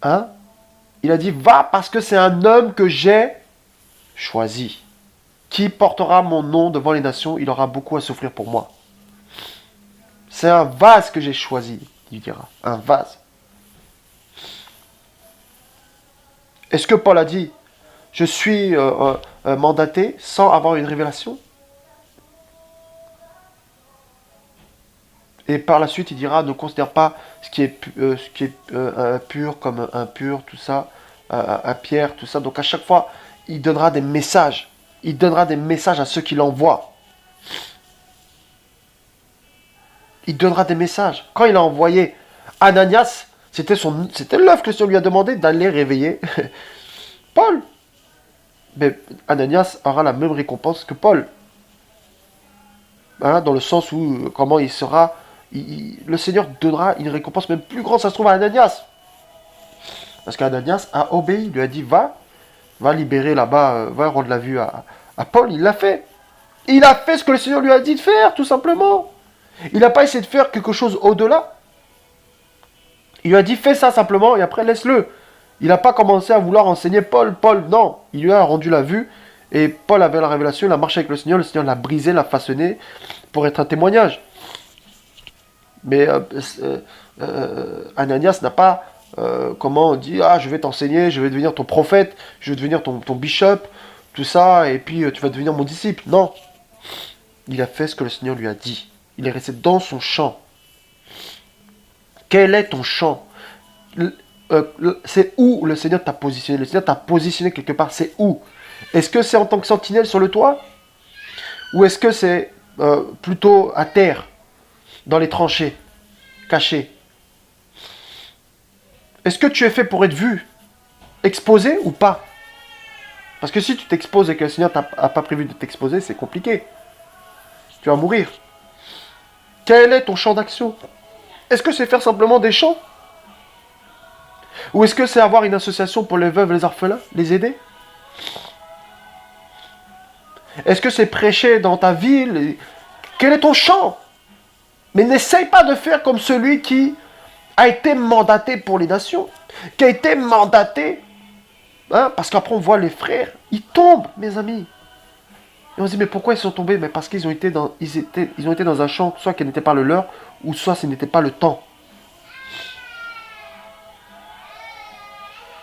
Hein? Il a dit va parce que c'est un homme que j'ai choisi. Qui portera mon nom devant les nations, il aura beaucoup à souffrir pour moi. C'est un vase que j'ai choisi, il dira. Un vase. Est-ce que Paul a dit je suis mandaté sans avoir une révélation? Et par la suite, il dira ne considère pas ce qui est pur comme impur, tout ça, pierre, tout ça. Donc à chaque fois, il donnera des messages. Il donnera des messages à ceux qui l'envoient. Il donnera des messages. Quand il a envoyé Ananias, c'était l'œuvre que le Seigneur lui a demandé d'aller réveiller Paul. Mais Ananias aura la même récompense que Paul. Hein, dans le sens où, comment il sera, le Seigneur donnera une récompense même plus grande, ça se trouve, à Ananias. Parce qu'Ananias a obéi, il lui a dit, va libérer là-bas, va rendre la vue à Paul, il l'a fait. Il a fait ce que le Seigneur lui a dit de faire, tout simplement. Il n'a pas essayé de faire quelque chose au-delà. Il lui a dit, fais ça simplement, et après, laisse-le. Il n'a pas commencé à vouloir enseigner Paul, non. Il lui a rendu la vue, et Paul avait la révélation, il a marché avec le Seigneur l'a brisé, l'a façonné, pour être un témoignage. Mais Ananias n'a pas, comment on dit, je vais t'enseigner, je vais devenir ton prophète, je vais devenir ton bishop, tout ça, et puis tu vas devenir mon disciple. Non. Il a fait ce que le Seigneur lui a dit. Il est resté dans son champ. Quel est ton champ? C'est où le Seigneur t'a positionné? Le Seigneur t'a positionné quelque part, c'est où? Est-ce que c'est en tant que sentinelle sur le toit? Ou est-ce que c'est plutôt à terre, dans les tranchées, caché? Est-ce que tu es fait pour être vu, exposé ou pas? Parce que si tu t'exposes et que le Seigneur n'a pas prévu de t'exposer, c'est compliqué. Tu vas mourir. Quel est ton champ d'action? Est-ce que c'est faire simplement des chants? Ou est-ce que c'est avoir une association pour les veuves et les orphelins, les aider? Est-ce que c'est prêcher dans ta ville? Quel est ton champ? Mais n'essaye pas de faire comme celui qui a été mandaté pour les nations, qui a été mandaté, hein, parce qu'après on voit les frères, ils tombent, mes amis. Et on se dit, mais pourquoi ils sont tombés? Mais parce qu'ils ont été dans un champ, soit qui n'était pas le leur, ou soit ce n'était pas le temps.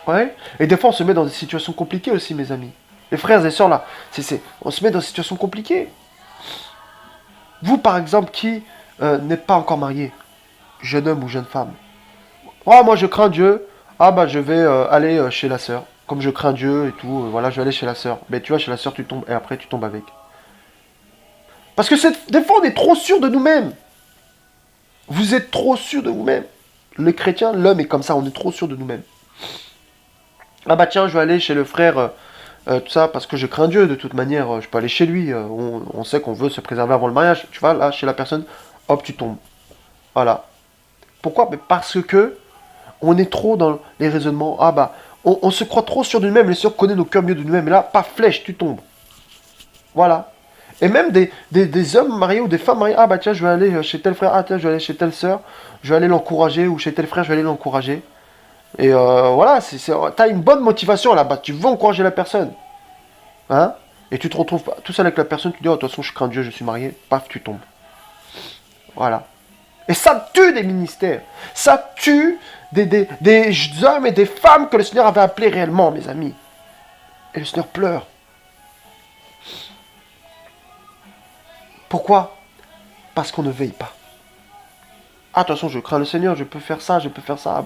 Ouais. Et des fois, on se met dans des situations compliquées aussi, mes amis. Les frères et sœurs, là, on se met dans des situations compliquées. Vous, par exemple, qui n'êtes pas encore marié, jeune homme ou jeune femme. Moi, je crains Dieu. Je vais aller chez la sœur. Comme je crains Dieu et tout, voilà, je vais aller chez la sœur. Mais tu vois, chez la sœur, tu tombes, et après, tu tombes avec. Parce que des fois, on est trop sûr de nous-mêmes. Vous êtes trop sûr de vous-même. Le chrétien, l'homme est comme ça, on est trop sûr de nous-mêmes. Tiens, je vais aller chez le frère, tout ça, parce que je crains Dieu, de toute manière, je peux aller chez lui. On sait qu'on veut se préserver avant le mariage. Tu vois, là, chez la personne, hop, tu tombes. Voilà. Pourquoi? Parce que on est trop dans les raisonnements. On se croit trop sûr de nous-mêmes. Le Seigneur connaît nos cœurs mieux de nous-mêmes. Et là, pas flèche, tu tombes. Voilà. Et même des hommes mariés ou des femmes mariées. Ah bah tiens, je vais aller chez tel frère. Ah tiens, je vais aller chez telle sœur. Je vais aller l'encourager. Ou chez tel frère, je vais aller l'encourager. Et voilà, t'as une bonne motivation là-bas. Tu veux encourager la personne. Hein? Et tu te retrouves tout seul avec la personne. Tu dis, oh, de toute façon, je crains Dieu, je suis marié. Paf, tu tombes. Voilà. Et ça tue des ministères. Ça tue des hommes et des femmes que le Seigneur avait appelés réellement, mes amis. Et le Seigneur pleure. Pourquoi? Parce qu'on ne veille pas. Ah, attention, je crains le Seigneur, je peux faire ça, je peux faire ça.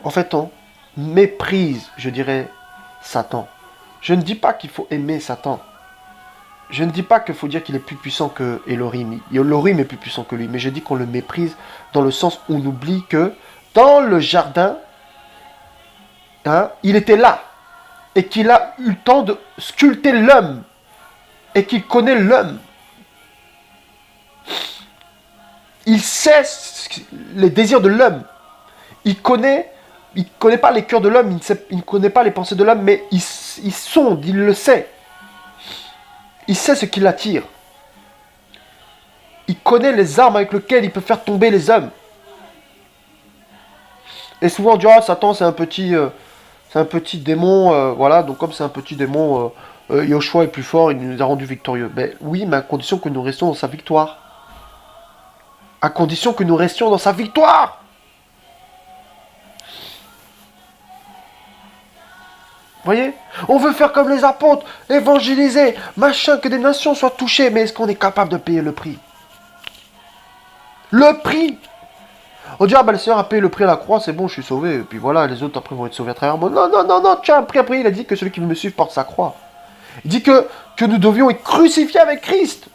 En fait, on méprise, je dirais, Satan. Je ne dis pas qu'il faut aimer Satan. Je ne dis pas qu'il faut dire qu'il est plus puissant que Elohim. Elohim est plus puissant que lui. Mais je dis qu'on le méprise dans le sens où on oublie que dans le jardin, hein, il était là. Et qu'il a eu le temps de sculpter l'homme. Et qu'il connaît l'homme. Il sait les désirs de l'homme. Il connaît pas les cœurs de l'homme. Il ne connaît pas les pensées de l'homme. Mais il sonde, il le sait. Il sait ce qui l'attire. Il connaît les armes avec lesquelles il peut faire tomber les hommes. Et souvent on dit, ah, Satan c'est un petit démon, voilà, donc comme c'est un petit démon, Yoshua est plus fort, il nous a rendu victorieux. Ben oui, mais à condition que nous restions dans sa victoire. À condition que nous restions dans sa victoire. Voyez? On veut faire comme les apôtres, évangéliser, machin, que des nations soient touchées, mais est-ce qu'on est capable de payer le prix? Le prix! On dit, ah bah le Seigneur a payé le prix à la croix, c'est bon, je suis sauvé. Et puis voilà, les autres après vont être sauvés à travers moi. Non, non, non, non, tiens, après, il a dit que celui qui veut me suivre porte sa croix. Il dit que nous devions être crucifiés avec Christ.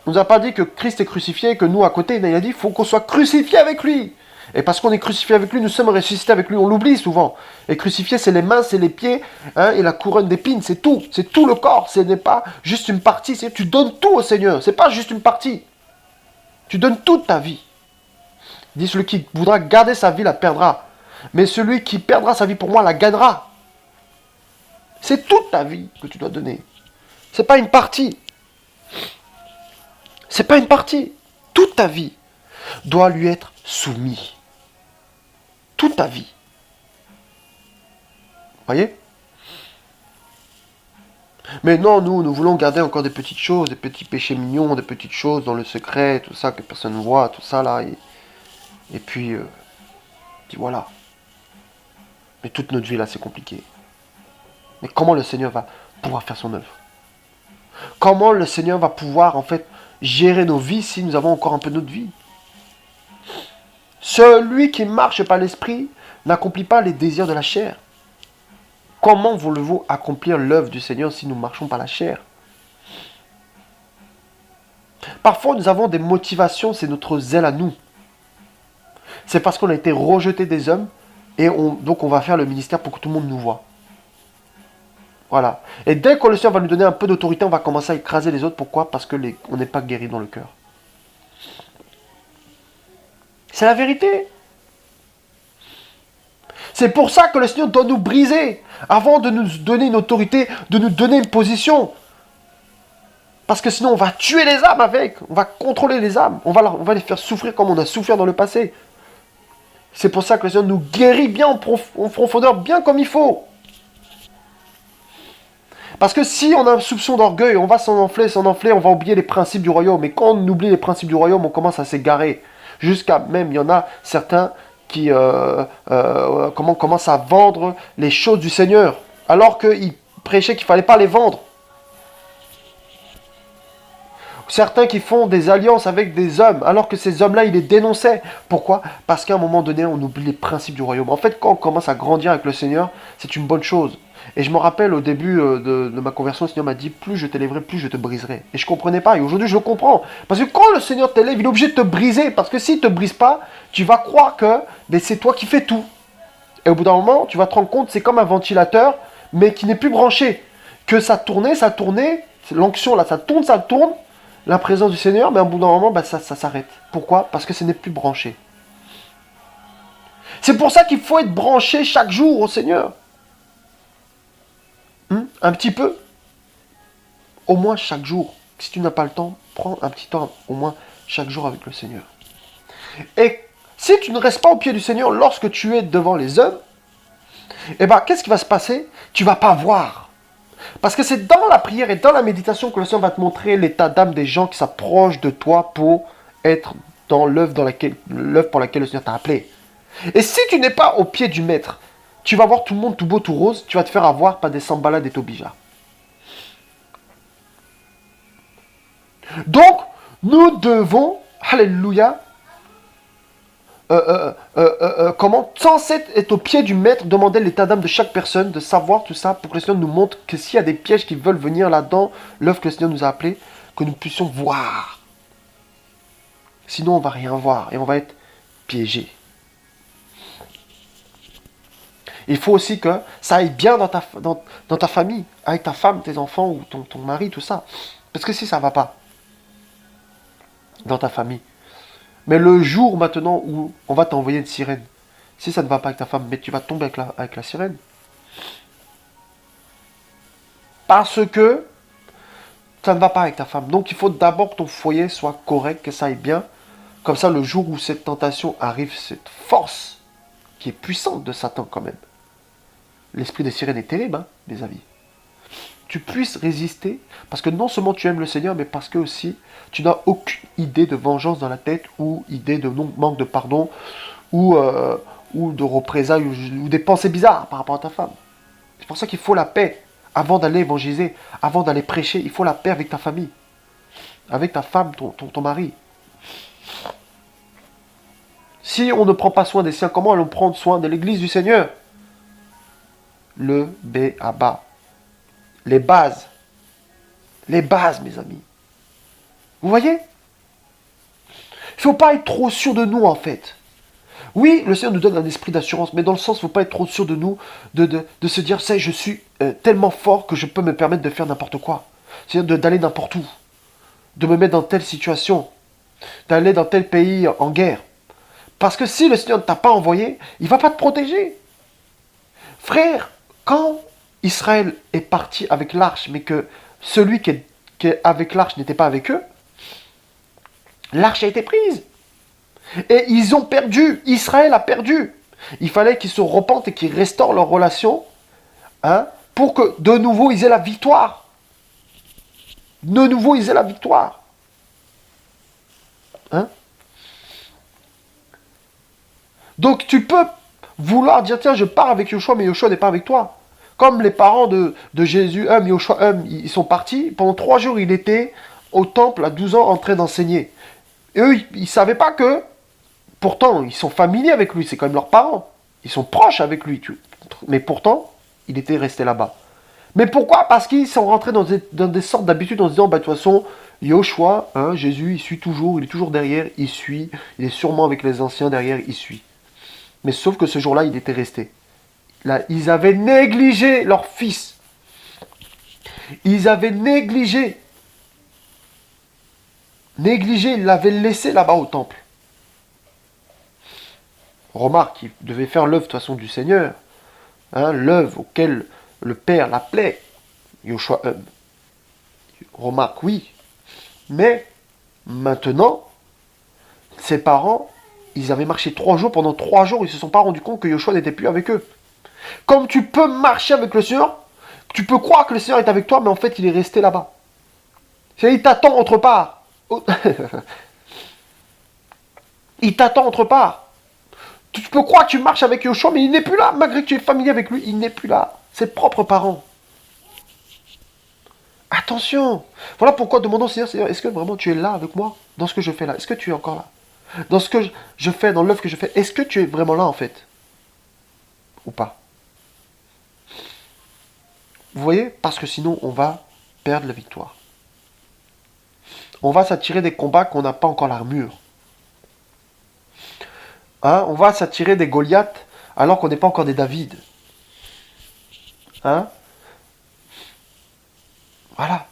Il nous a pas dit que Christ est crucifié et que nous à côté, il a dit, il faut qu'on soit crucifiés avec lui. Et parce qu'on est crucifié avec lui, nous sommes ressuscités avec lui. On l'oublie souvent. Et crucifié, c'est les mains, c'est les pieds, hein, et la couronne d'épines, c'est tout. C'est tout le corps. Ce n'est pas juste une partie. Tu donnes tout au Seigneur. C'est pas juste une partie. Tu donnes toute ta vie. Il dit, celui qui voudra garder sa vie la perdra. Mais celui qui perdra sa vie pour moi la gagnera. C'est toute ta vie que tu dois donner. C'est pas une partie. C'est pas une partie. Toute ta vie doit lui être soumise. Toute ta vie. Voyez? Mais non, nous voulons garder encore des petites choses, des petits péchés mignons, des petites choses dans le secret, tout ça que personne ne voit, tout ça là. Et puis, voilà. Mais toute notre vie là, c'est compliqué. Mais comment le Seigneur va pouvoir faire son œuvre? Comment le Seigneur va pouvoir, en fait, gérer nos vies si nous avons encore un peu de notre vie? Celui qui marche par l'esprit n'accomplit pas les désirs de la chair. Comment voulez-vous accomplir l'œuvre du Seigneur si nous marchons par la chair? Parfois, nous avons des motivations, c'est notre zèle à nous. C'est parce qu'on a été rejeté des hommes et donc on va faire le ministère pour que tout le monde nous voit. Voilà. Et dès que le Seigneur va nous donner un peu d'autorité, on va commencer à écraser les autres. Pourquoi? Parce qu'on n'est pas guéri dans le cœur. C'est la vérité. C'est pour ça que le Seigneur doit nous briser avant de nous donner une autorité, de nous donner une position. Parce que sinon on va tuer les âmes avec. On va contrôler les âmes. On va les faire souffrir comme on a souffert dans le passé. C'est pour ça que le Seigneur nous guérit bien en profondeur, bien comme il faut. Parce que si on a un soupçon d'orgueil, on va s'en enfler, on va oublier les principes du royaume. Et quand on oublie les principes du royaume, on commence à s'égarer. Jusqu'à même, il y en a certains qui commencent à vendre les choses du Seigneur. Alors qu'ils prêchaient qu'il ne fallait pas les vendre. Certains qui font des alliances avec des hommes, alors que ces hommes-là, ils les dénonçaient. Pourquoi? Parce qu'à un moment donné, on oublie les principes du royaume. En fait, quand on commence à grandir avec le Seigneur, c'est une bonne chose. Et je me rappelle au début de ma conversion, le Seigneur m'a dit, plus je t'élèverai, plus je te briserai. Et je ne comprenais pas. Et aujourd'hui, je le comprends. Parce que quand le Seigneur t'élève, il est obligé de te briser. Parce que s'il ne te brise pas, tu vas croire que c'est toi qui fais tout. Et au bout d'un moment, tu vas te rendre compte, c'est comme un ventilateur, mais qui n'est plus branché. Que ça tournait, l'onction là, ça tourne. La présence du Seigneur, mais au bout d'un moment, ça s'arrête. Pourquoi? Parce que ce n'est plus branché. C'est pour ça qu'il faut être branché chaque jour au Seigneur. Un petit peu. Au moins chaque jour. Si tu n'as pas le temps, prends un petit temps, au moins chaque jour avec le Seigneur. Et si tu ne restes pas au pied du Seigneur lorsque tu es devant les hommes, eh bien, qu'est-ce qui va se passer? Tu ne vas pas voir. Parce que c'est dans la prière et dans la méditation que le Seigneur va te montrer l'état d'âme des gens qui s'approchent de toi pour être dans l'œuvre pour laquelle le Seigneur t'a appelé. Et si tu n'es pas au pied du maître, tu vas voir tout le monde tout beau, tout rose, tu vas te faire avoir par des Sambala, des Tobija. Donc, nous devons, alléluia, comment, sans être au pied du maître, demander l'état d'âme de chaque personne, de savoir tout ça, pour que le Seigneur nous montre que s'il y a des pièges qui veulent venir là-dedans, l'œuvre que le Seigneur nous a appelée, que nous puissions voir. Sinon, on ne va rien voir et on va être piégé. Il faut aussi que ça aille bien dans ta famille, avec ta femme, tes enfants ou ton mari, tout ça. Parce que si ça ne va pas dans ta famille, mais le jour maintenant où on va t'envoyer une sirène, si ça ne va pas avec ta femme, mais tu vas tomber avec la sirène. Parce que ça ne va pas avec ta femme. Donc il faut d'abord que ton foyer soit correct, que ça aille bien. Comme ça, le jour où cette tentation arrive, cette force qui est puissante de Satan quand même. L'esprit des sirènes est terrible, hein, mes amis. Tu puisses résister, parce que non seulement tu aimes le Seigneur, mais parce que aussi tu n'as aucune idée de vengeance dans la tête, ou idée de manque de pardon, ou de représailles, ou des pensées bizarres par rapport à ta femme. C'est pour ça qu'il faut la paix avant d'aller évangéliser, avant d'aller prêcher. Il faut la paix avec ta famille, avec ta femme, ton mari. Si on ne prend pas soin des siens, comment allons prendre soin de l'église du Seigneur? Le B.A.B.A. Les bases. Les bases, mes amis. Vous voyez? Il ne faut pas être trop sûr de nous, en fait. Oui, le Seigneur nous donne un esprit d'assurance, mais dans le sens, il ne faut pas être trop sûr de nous, de se dire, ça, je suis tellement fort que je peux me permettre de faire n'importe quoi. C'est-à-dire d'aller n'importe où, de me mettre dans telle situation, d'aller dans tel pays en guerre. Parce que si le Seigneur ne t'a pas envoyé, il ne va pas te protéger. Frère, quand Israël est parti avec l'arche, mais que celui qui est avec l'arche n'était pas avec eux, l'arche a été prise. Et ils ont perdu. Israël a perdu. Il fallait qu'ils se repentent et qu'ils restaurent leur relation, hein, pour que de nouveau ils aient la victoire. De nouveau ils aient la victoire. Hein? Donc tu peux vouloir dire, tiens, je pars avec Yoshua, mais Yoshua n'est pas avec toi. Comme les parents de Jésus, Yoshua, ils sont partis. Pendant 3 jours, il était au temple à 12 ans en train d'enseigner. Et eux, ils ne savaient pas que, pourtant, ils sont familiers avec lui, c'est quand même leurs parents. Ils sont proches avec lui. Mais pourtant, il était resté là-bas. Mais pourquoi? Parce qu'ils sont rentrés dans des sortes d'habitudes en se disant, bah, de toute façon, Yoshua, hein, Jésus, il suit toujours, il est toujours derrière, il suit. Il est sûrement avec les anciens derrière, il suit. Mais sauf que ce jour-là, il était resté. Là, ils avaient négligé leur fils. Ils avaient négligé. Ils l'avaient laissé là-bas au temple. Remarque, il devait faire l'œuvre de toute façon du Seigneur. Hein, l'œuvre auquel le Père l'appelait. Yoshua. Remarque, oui. Mais, maintenant, ses parents, ils avaient marché 3 jours. Pendant 3 jours, ils ne se sont pas rendus compte que Yoshua n'était plus avec eux. Comme tu peux marcher avec le Seigneur, tu peux croire que le Seigneur est avec toi, mais en fait, il est resté là-bas. C'est-à-dire, il t'attend autre part. Il t'attend autre part. Tu peux croire que tu marches avec Yoshua, mais il n'est plus là. Malgré que tu es familier avec lui, il n'est plus là. Ses propres parents. Attention. Voilà pourquoi demandons au Seigneur, Seigneur, est-ce que vraiment tu es là avec moi dans ce que je fais là? Est-ce que tu es encore là? Dans ce que je fais, dans l'œuvre que je fais, est-ce que tu es vraiment là en fait? Ou pas? Vous voyez? Parce que sinon, on va perdre la victoire. On va s'attirer des combats qu'on n'a pas encore l'armure. Hein? On va s'attirer des Goliaths alors qu'on n'est pas encore des David. Hein? Voilà.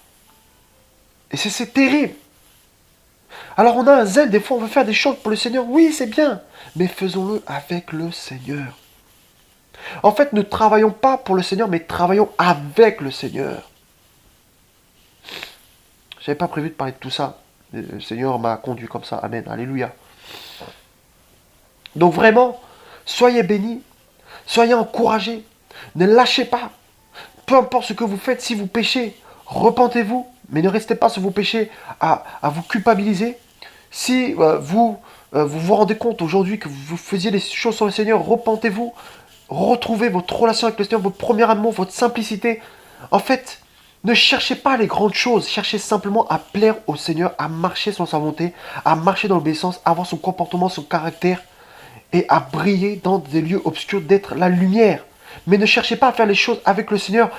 Et c'est terrible. Alors on a un zèle, des fois on veut faire des choses pour le Seigneur. Oui, c'est bien. Mais faisons-le avec le Seigneur. En fait, ne travaillons pas pour le Seigneur, mais travaillons avec le Seigneur. Je n'avais pas prévu de parler de tout ça. Le Seigneur m'a conduit comme ça. Amen. Alléluia. Donc vraiment, soyez bénis, soyez encouragés, ne lâchez pas. Peu importe ce que vous faites, si vous péchez, repentez-vous, mais ne restez pas sur vos péchés à vous culpabiliser. Si vous vous rendez compte aujourd'hui que vous faisiez des choses sur le Seigneur, repentez-vous, retrouvez votre relation avec le Seigneur, votre premier amour, votre simplicité. En fait, ne cherchez pas les grandes choses, cherchez simplement à plaire au Seigneur, à marcher sur sa volonté, à marcher dans l'obéissance, à avoir son comportement, son caractère, et à briller dans des lieux obscurs, d'être la lumière. Mais ne cherchez pas à faire les choses avec le Seigneur,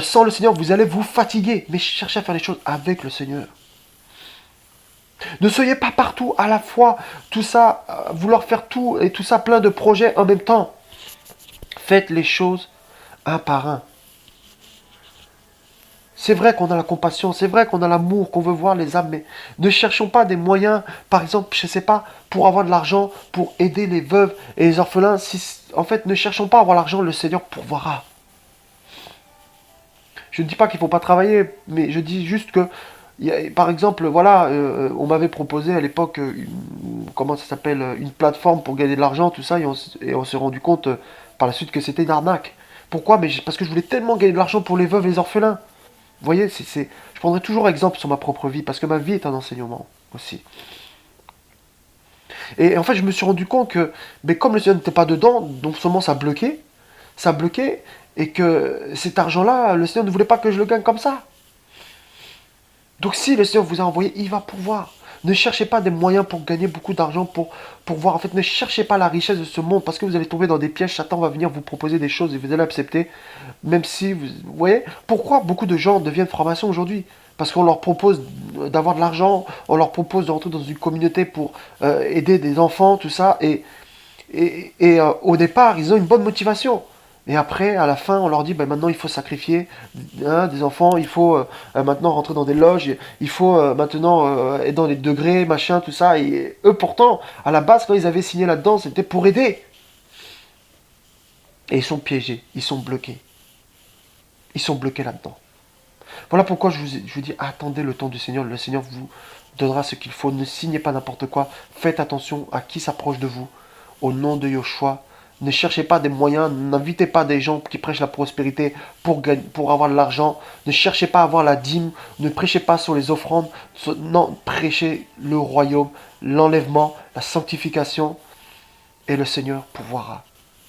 sans le Seigneur, vous allez vous fatiguer. Mais cherchez à faire les choses avec le Seigneur. Ne soyez pas partout à la fois, tout ça, vouloir faire tout et tout ça, plein de projets en même temps. Faites les choses un par un. C'est vrai qu'on a la compassion, c'est vrai qu'on a l'amour, qu'on veut voir les âmes, mais ne cherchons pas des moyens, par exemple, je ne sais pas, pour avoir de l'argent, pour aider les veuves et les orphelins. En fait, ne cherchons pas à avoir l'argent, le Seigneur pourvoira. Je ne dis pas qu'il ne faut pas travailler, mais je dis juste que, par exemple, voilà, on m'avait proposé à l'époque, comment ça s'appelle, une plateforme pour gagner de l'argent, tout ça, et on s'est rendu compte par la suite que c'était une arnaque. Pourquoi? Parce que je voulais tellement gagner de l'argent pour les veuves et les orphelins. Vous voyez, je prendrai toujours exemple sur ma propre vie, parce que ma vie est un enseignement aussi. Et en fait, je me suis rendu compte que, mais comme le Seigneur n'était pas dedans, donc seulement ça bloquait, et que cet argent-là, le Seigneur ne voulait pas que je le gagne comme ça. Donc si le Seigneur vous a envoyé, il va pouvoir. Ne cherchez pas des moyens pour gagner beaucoup d'argent, pour voir. En fait, ne cherchez pas la richesse de ce monde, parce que vous allez tomber dans des pièges. Satan va venir vous proposer des choses et vous allez accepter, même si vous voyez, pourquoi beaucoup de gens deviennent francs-maçons aujourd'hui? Parce qu'on leur propose d'avoir de l'argent, on leur propose de rentrer dans une communauté pour aider des enfants, tout ça, et au départ, ils ont une bonne motivation. Et après, à la fin, on leur dit, ben maintenant il faut sacrifier des enfants, il faut maintenant rentrer dans des loges, il faut maintenant être dans les degrés, machin, tout ça. Et eux, pourtant, à la base, quand ils avaient signé là-dedans, c'était pour aider. Et ils sont piégés, ils sont bloqués. Ils sont bloqués là-dedans. Voilà pourquoi je vous dis, attendez le temps du Seigneur. Le Seigneur vous donnera ce qu'il faut. Ne signez pas n'importe quoi. Faites attention à qui s'approche de vous. Au nom de Yoshua, ne cherchez pas des moyens. N'invitez pas des gens qui prêchent la prospérité pour avoir de l'argent. Ne cherchez pas à avoir la dîme. Ne prêchez pas sur les offrandes. Non, prêchez le royaume, l'enlèvement, la sanctification. Et le Seigneur pourvoira.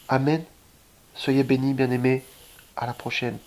Amen. Soyez bénis, bien-aimés. À la prochaine.